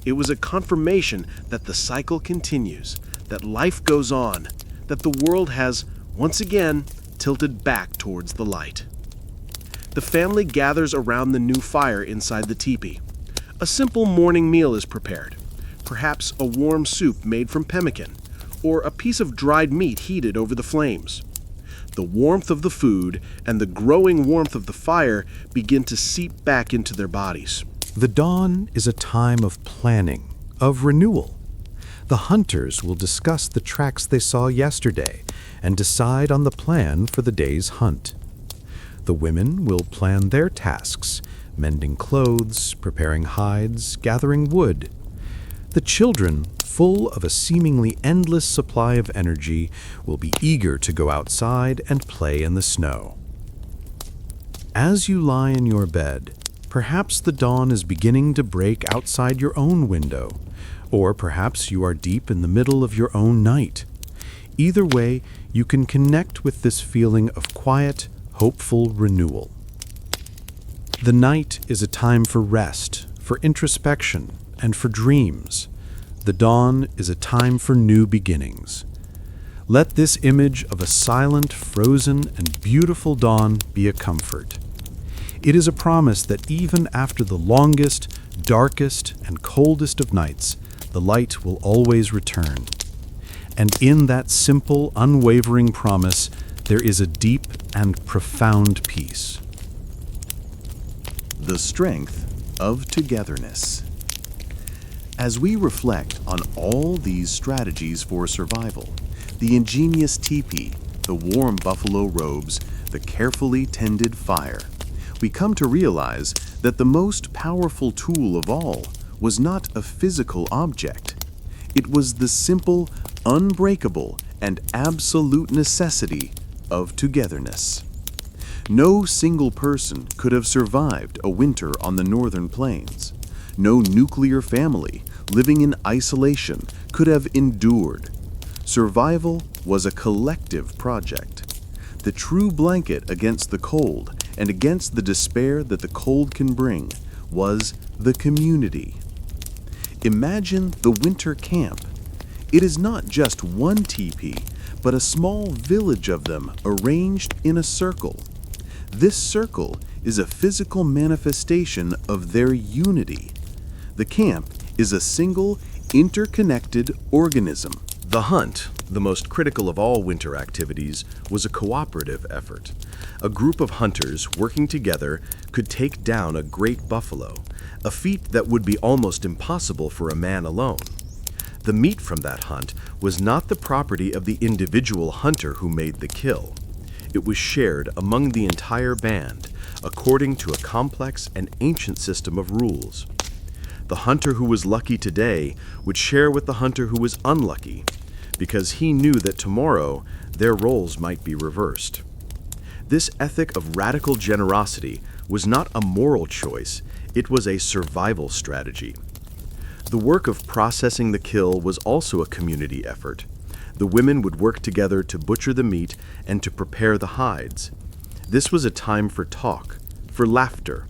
It was a confirmation that the cycle continues, that life goes on, that the world has, once again, tilted back towards the light. The family gathers around the new fire inside the teepee. A simple morning meal is prepared, perhaps a warm soup made from pemmican, or a piece of dried meat heated over the flames. The warmth of the food and the growing warmth of the fire begin to seep back into their bodies. The dawn is a time of planning, of renewal. The hunters will discuss the tracks they saw yesterday and decide on the plan for the day's hunt. The women will plan their tasks, mending clothes, preparing hides, gathering wood. The children, full of a seemingly endless supply of energy, will be eager to go outside and play in the snow. As you lie in your bed, perhaps the dawn is beginning to break outside your own window, or perhaps you are deep in the middle of your own night. Either way, you can connect with this feeling of quiet, hopeful renewal. The night is a time for rest, for introspection, and for dreams. The dawn is a time for new beginnings. Let this image of a silent, frozen, and beautiful dawn be a comfort. It is a promise that even after the longest, darkest, and coldest of nights, the light will always return. And in that simple, unwavering promise, there is a deep and profound peace. The strength of togetherness. As we reflect on all these strategies for survival, the ingenious teepee, the warm buffalo robes, the carefully tended fire, we come to realize that the most powerful tool of all was not a physical object. It was the simple, unbreakable, and absolute necessity of togetherness. No single person could have survived a winter on the northern plains. No nuclear family living in isolation could have endured. Survival was a collective project. The true blanket against the cold and against the despair that the cold can bring was the community. Imagine the winter camp. It is not just one teepee, but a small village of them arranged in a circle. This circle is a physical manifestation of their unity. The camp is a single, interconnected organism. The hunt, the most critical of all winter activities, was a cooperative effort. A group of hunters working together could take down a great buffalo, a feat that would be almost impossible for a man alone. The meat from that hunt was not the property of the individual hunter who made the kill. It was shared among the entire band, according to a complex and ancient system of rules. The hunter who was lucky today would share with the hunter who was unlucky, because he knew that tomorrow their roles might be reversed. This ethic of radical generosity was not a moral choice, it was a survival strategy. The work of processing the kill was also a community effort. The women would work together to butcher the meat and to prepare the hides. This was a time for talk, for laughter,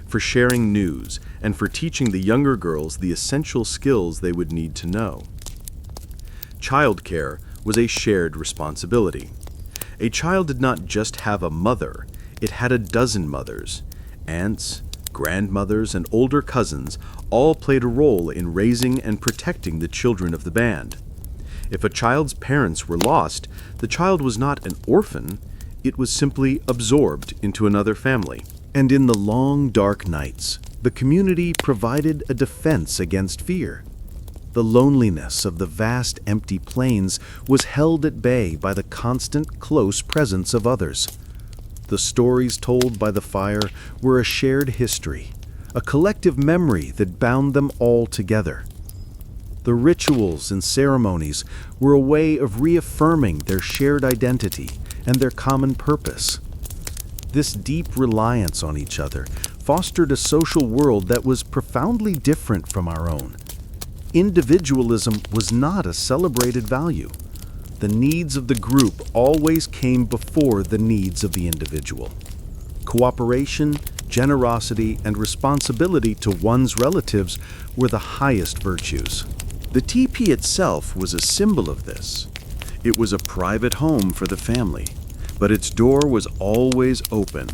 for sharing news, and for teaching the younger girls the essential skills they would need to know. Childcare was a shared responsibility. A child did not just have a mother, it had a dozen mothers, aunts, grandmothers, and older cousins all played a role in raising and protecting the children of the band. If a child's parents were lost, the child was not an orphan, it was simply absorbed into another family. And in the long, dark nights, the community provided a defense against fear. The loneliness of the vast empty plains was held at bay by the constant, close presence of others. The stories told by the fire were a shared history, a collective memory that bound them all together. The rituals and ceremonies were a way of reaffirming their shared identity and their common purpose. This deep reliance on each other fostered a social world that was profoundly different from our own. Individualism was not a celebrated value. The needs of the group always came before the needs of the individual. Cooperation, generosity, and responsibility to one's relatives were the highest virtues. The teepee itself was a symbol of this. It was a private home for the family, but its door was always open.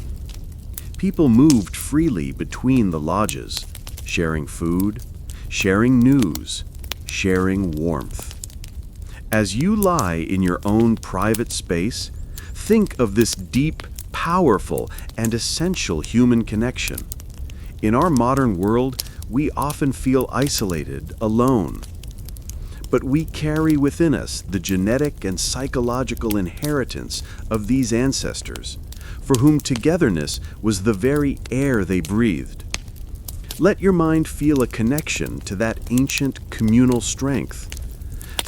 People moved freely between the lodges, sharing food, sharing news, sharing warmth. As you lie in your own private space, think of this deep, powerful, and essential human connection. In our modern world, we often feel isolated, alone. But we carry within us the genetic and psychological inheritance of these ancestors, for whom togetherness was the very air they breathed. Let your mind feel a connection to that ancient communal strength.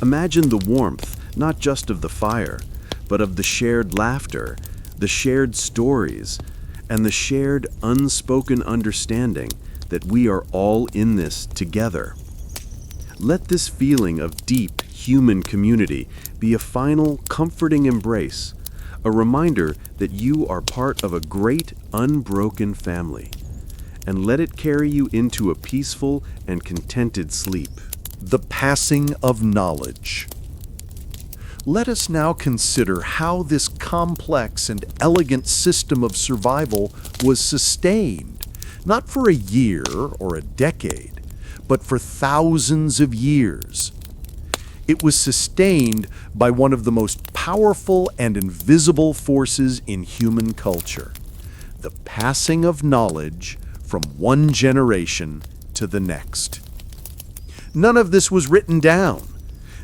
Imagine the warmth, not just of the fire, but of the shared laughter, the shared stories, and the shared unspoken understanding that we are all in this together. Let this feeling of deep human community be a final, comforting embrace, a reminder that you are part of a great, unbroken family, and let it carry you into a peaceful and contented sleep. The passing of knowledge. Let us now consider how this complex and elegant system of survival was sustained, not for a year or a decade, but for thousands of years. It was sustained by one of the most powerful and invisible forces in human culture, the passing of knowledge from one generation to the next. None of this was written down.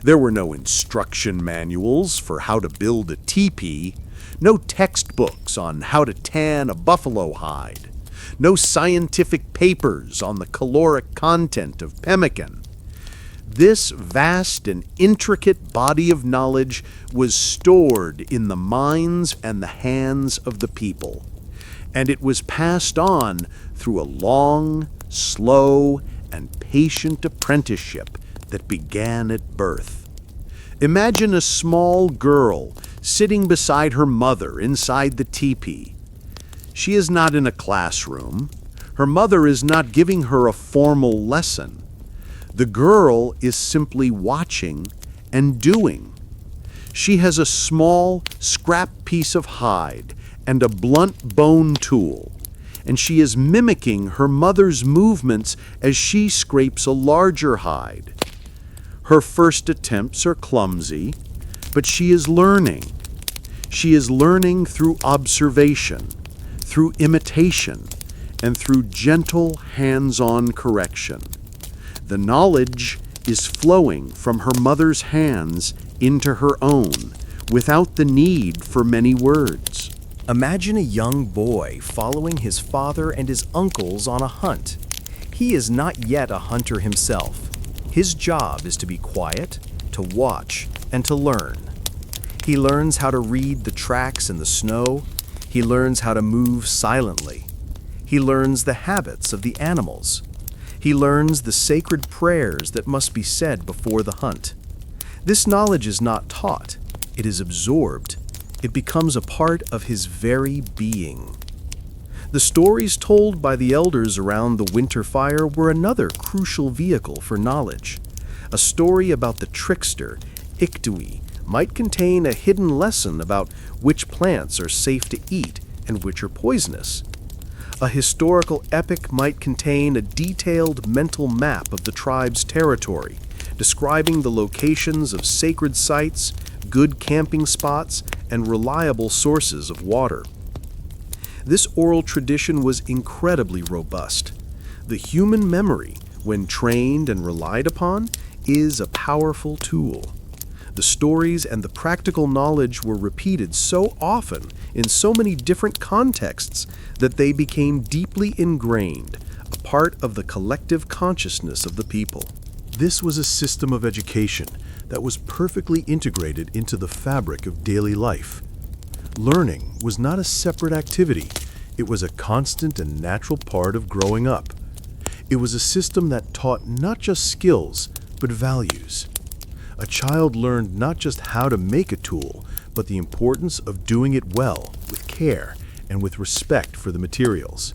There were no instruction manuals for how to build a teepee, no textbooks on how to tan a buffalo hide, no scientific papers on the caloric content of pemmican. This vast and intricate body of knowledge was stored in the minds and the hands of the people, and it was passed on through a long, slow, and patient apprenticeship that began at birth. Imagine a small girl sitting beside her mother inside the teepee. She is not in a classroom. Her mother is not giving her a formal lesson. The girl is simply watching and doing. She has a small, scrap piece of hide and a blunt bone tool, and she is mimicking her mother's movements as she scrapes a larger hide. Her first attempts are clumsy, but she is learning. She is learning through observation, through imitation, and through gentle hands-on correction. The knowledge is flowing from her mother's hands into her own, without the need for many words. Imagine a young boy following his father and his uncles on a hunt. He is not yet a hunter himself. His job is to be quiet, to watch, and to learn. He learns how to read the tracks in the snow. He learns how to move silently. He learns the habits of the animals. He learns the sacred prayers that must be said before the hunt. This knowledge is not taught. It is absorbed. It becomes a part of his very being. The stories told by the elders around the winter fire were another crucial vehicle for knowledge. A story about the trickster, Iktui, might contain a hidden lesson about which plants are safe to eat and which are poisonous. A historical epic might contain a detailed mental map of the tribe's territory, describing the locations of sacred sites, good camping spots, and reliable sources of water. This oral tradition was incredibly robust. The human memory, when trained and relied upon, is a powerful tool. The stories and the practical knowledge were repeated so often in so many different contexts that they became deeply ingrained, a part of the collective consciousness of the people. This was a system of education that was perfectly integrated into the fabric of daily life. Learning was not a separate activity. It was a constant and natural part of growing up. It was a system that taught not just skills, but values. A child learned not just how to make a tool, but the importance of doing it well, with care, and with respect for the materials.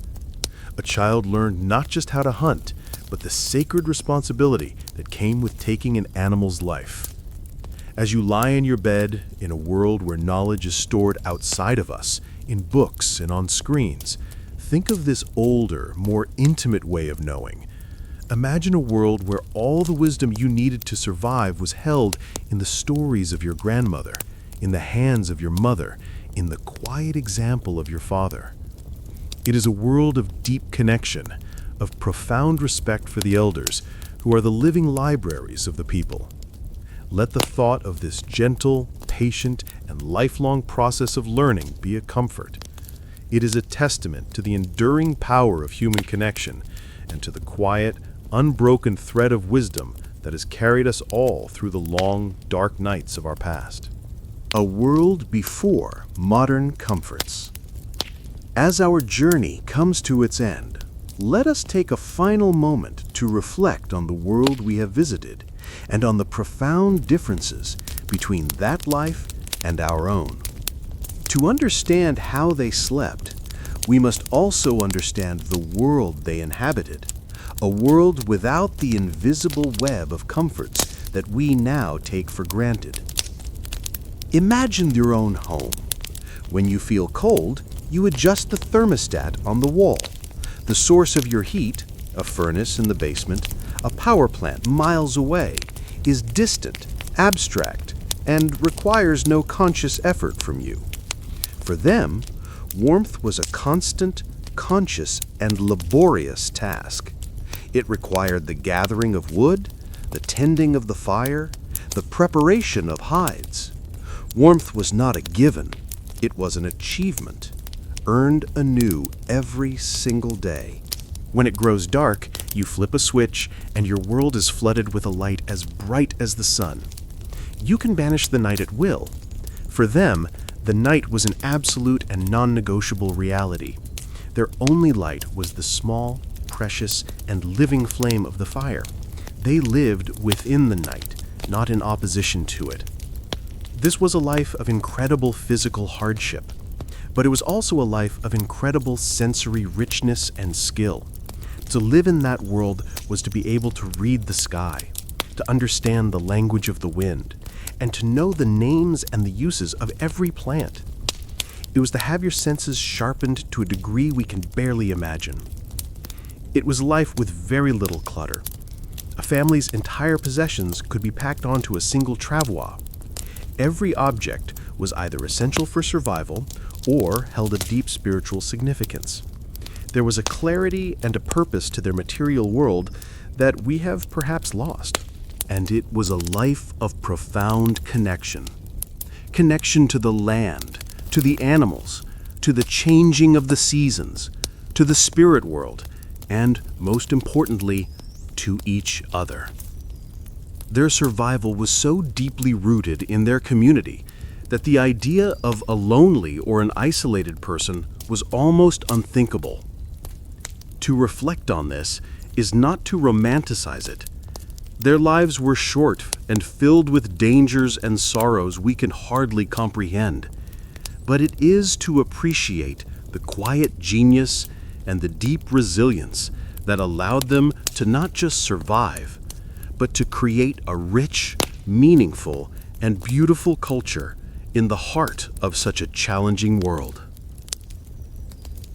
A child learned not just how to hunt, but the sacred responsibility that came with taking an animal's life. As you lie in your bed, in a world where knowledge is stored outside of us, in books and on screens, think of this older, more intimate way of knowing. Imagine a world where all the wisdom you needed to survive was held in the stories of your grandmother, in the hands of your mother, in the quiet example of your father. It is a world of deep connection, of profound respect for the elders, who are the living libraries of the people. Let the thought of this gentle, patient, and lifelong process of learning be a comfort. It is a testament to the enduring power of human connection and to the quiet, unbroken thread of wisdom that has carried us all through the long, dark nights of our past. A world before modern comforts. As our journey comes to its end, let us take a final moment to reflect on the world we have visited and on the profound differences between that life and our own. To understand how they slept, we must also understand the world they inhabited, a world without the invisible web of comforts that we now take for granted. Imagine your own home. When you feel cold, you adjust the thermostat on the wall. The source of your heat, a furnace in the basement, a power plant miles away, is distant, abstract, and requires no conscious effort from you. For them, warmth was a constant, conscious, and laborious task. It required the gathering of wood, the tending of the fire, the preparation of hides. Warmth was not a given, it was an achievement, earned anew every single day. When it grows dark, you flip a switch and your world is flooded with a light as bright as the sun. You can banish the night at will. For them, the night was an absolute and non-negotiable reality. Their only light was the small, precious, and living flame of the fire. They lived within the night, not in opposition to it. This was a life of incredible physical hardship, but it was also a life of incredible sensory richness and skill. To live in that world was to be able to read the sky, to understand the language of the wind, and to know the names and the uses of every plant. It was to have your senses sharpened to a degree we can barely imagine. It was life with very little clutter. A family's entire possessions could be packed onto a single travois. Every object was either essential for survival or held a deep spiritual significance. There was a clarity and a purpose to their material world that we have perhaps lost. And it was a life of profound connection. Connection to the land, to the animals, to the changing of the seasons, to the spirit world, and, most importantly, to each other. Their survival was so deeply rooted in their community that the idea of a lonely or an isolated person was almost unthinkable. To reflect on this is not to romanticize it. Their lives were short and filled with dangers and sorrows we can hardly comprehend. But it is to appreciate the quiet genius and the deep resilience that allowed them to not just survive, but to create a rich, meaningful, and beautiful culture in the heart of such a challenging world.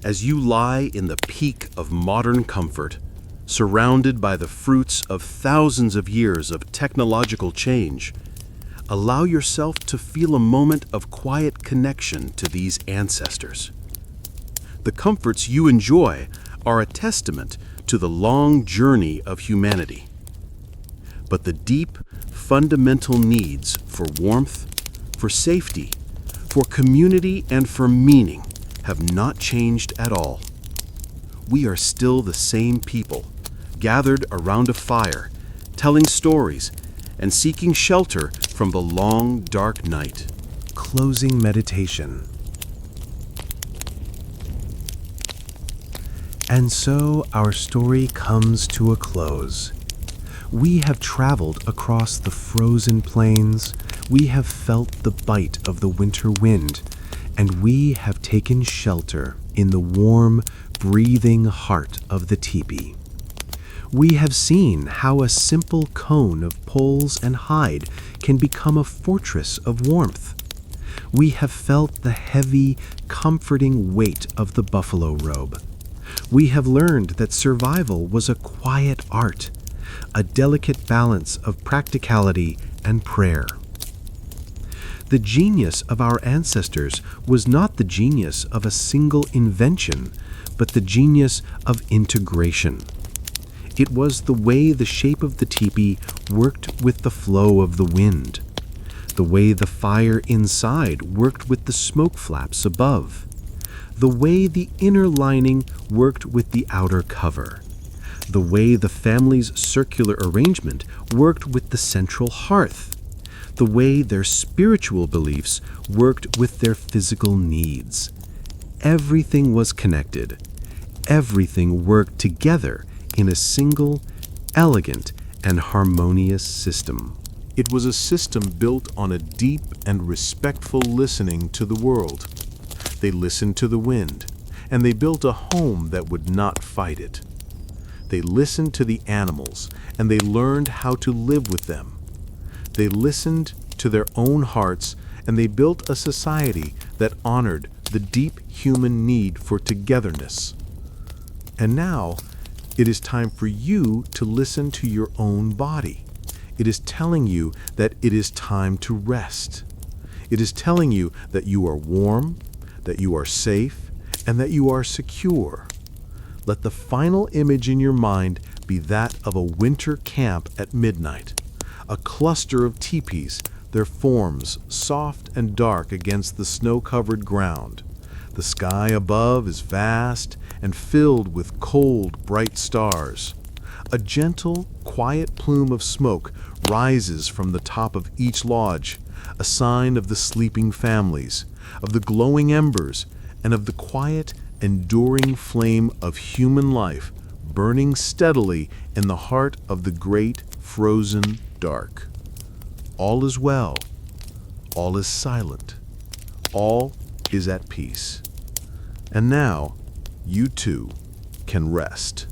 As you lie in the peak of modern comfort, surrounded by the fruits of thousands of years of technological change, allow yourself to feel a moment of quiet connection to these ancestors. The comforts you enjoy are a testament to the long journey of humanity. But the deep, fundamental needs for warmth, for safety, for community, and for meaning have not changed at all. We are still the same people, gathered around a fire, telling stories, and seeking shelter from the long, dark night. Closing meditation. And so our story comes to a close. We have traveled across the frozen plains, we have felt the bite of the winter wind, and we have taken shelter in the warm, breathing heart of the teepee. We have seen how a simple cone of poles and hide can become a fortress of warmth. We have felt the heavy, comforting weight of the buffalo robe. We have learned that survival was a quiet art, a delicate balance of practicality and prayer. The genius of our ancestors was not the genius of a single invention, but the genius of integration. It was the way the shape of the teepee worked with the flow of the wind, the way the fire inside worked with the smoke flaps above, the way the inner lining worked with the outer cover, the way the family's circular arrangement worked with the central hearth, the way their spiritual beliefs worked with their physical needs. Everything was connected. Everything worked together in a single, elegant, and harmonious system. It was a system built on a deep and respectful listening to the world. They listened to the wind, and they built a home that would not fight it. They listened to the animals, and they learned how to live with them. They listened to their own hearts, and they built a society that honored the deep human need for togetherness. And now, it is time for you to listen to your own body. It is telling you that it is time to rest. It is telling you that you are warm, that you are safe, and that you are secure. Let the final image in your mind be that of a winter camp at midnight. A cluster of teepees, their forms soft and dark against the snow-covered ground. The sky above is vast and filled with cold, bright stars. A gentle, quiet plume of smoke rises from the top of each lodge, a sign of the sleeping families, of the glowing embers, and of the quiet, enduring flame of human life burning steadily in the heart of the great frozen dark. All is well. All is silent. All is at peace. And now, you too can rest.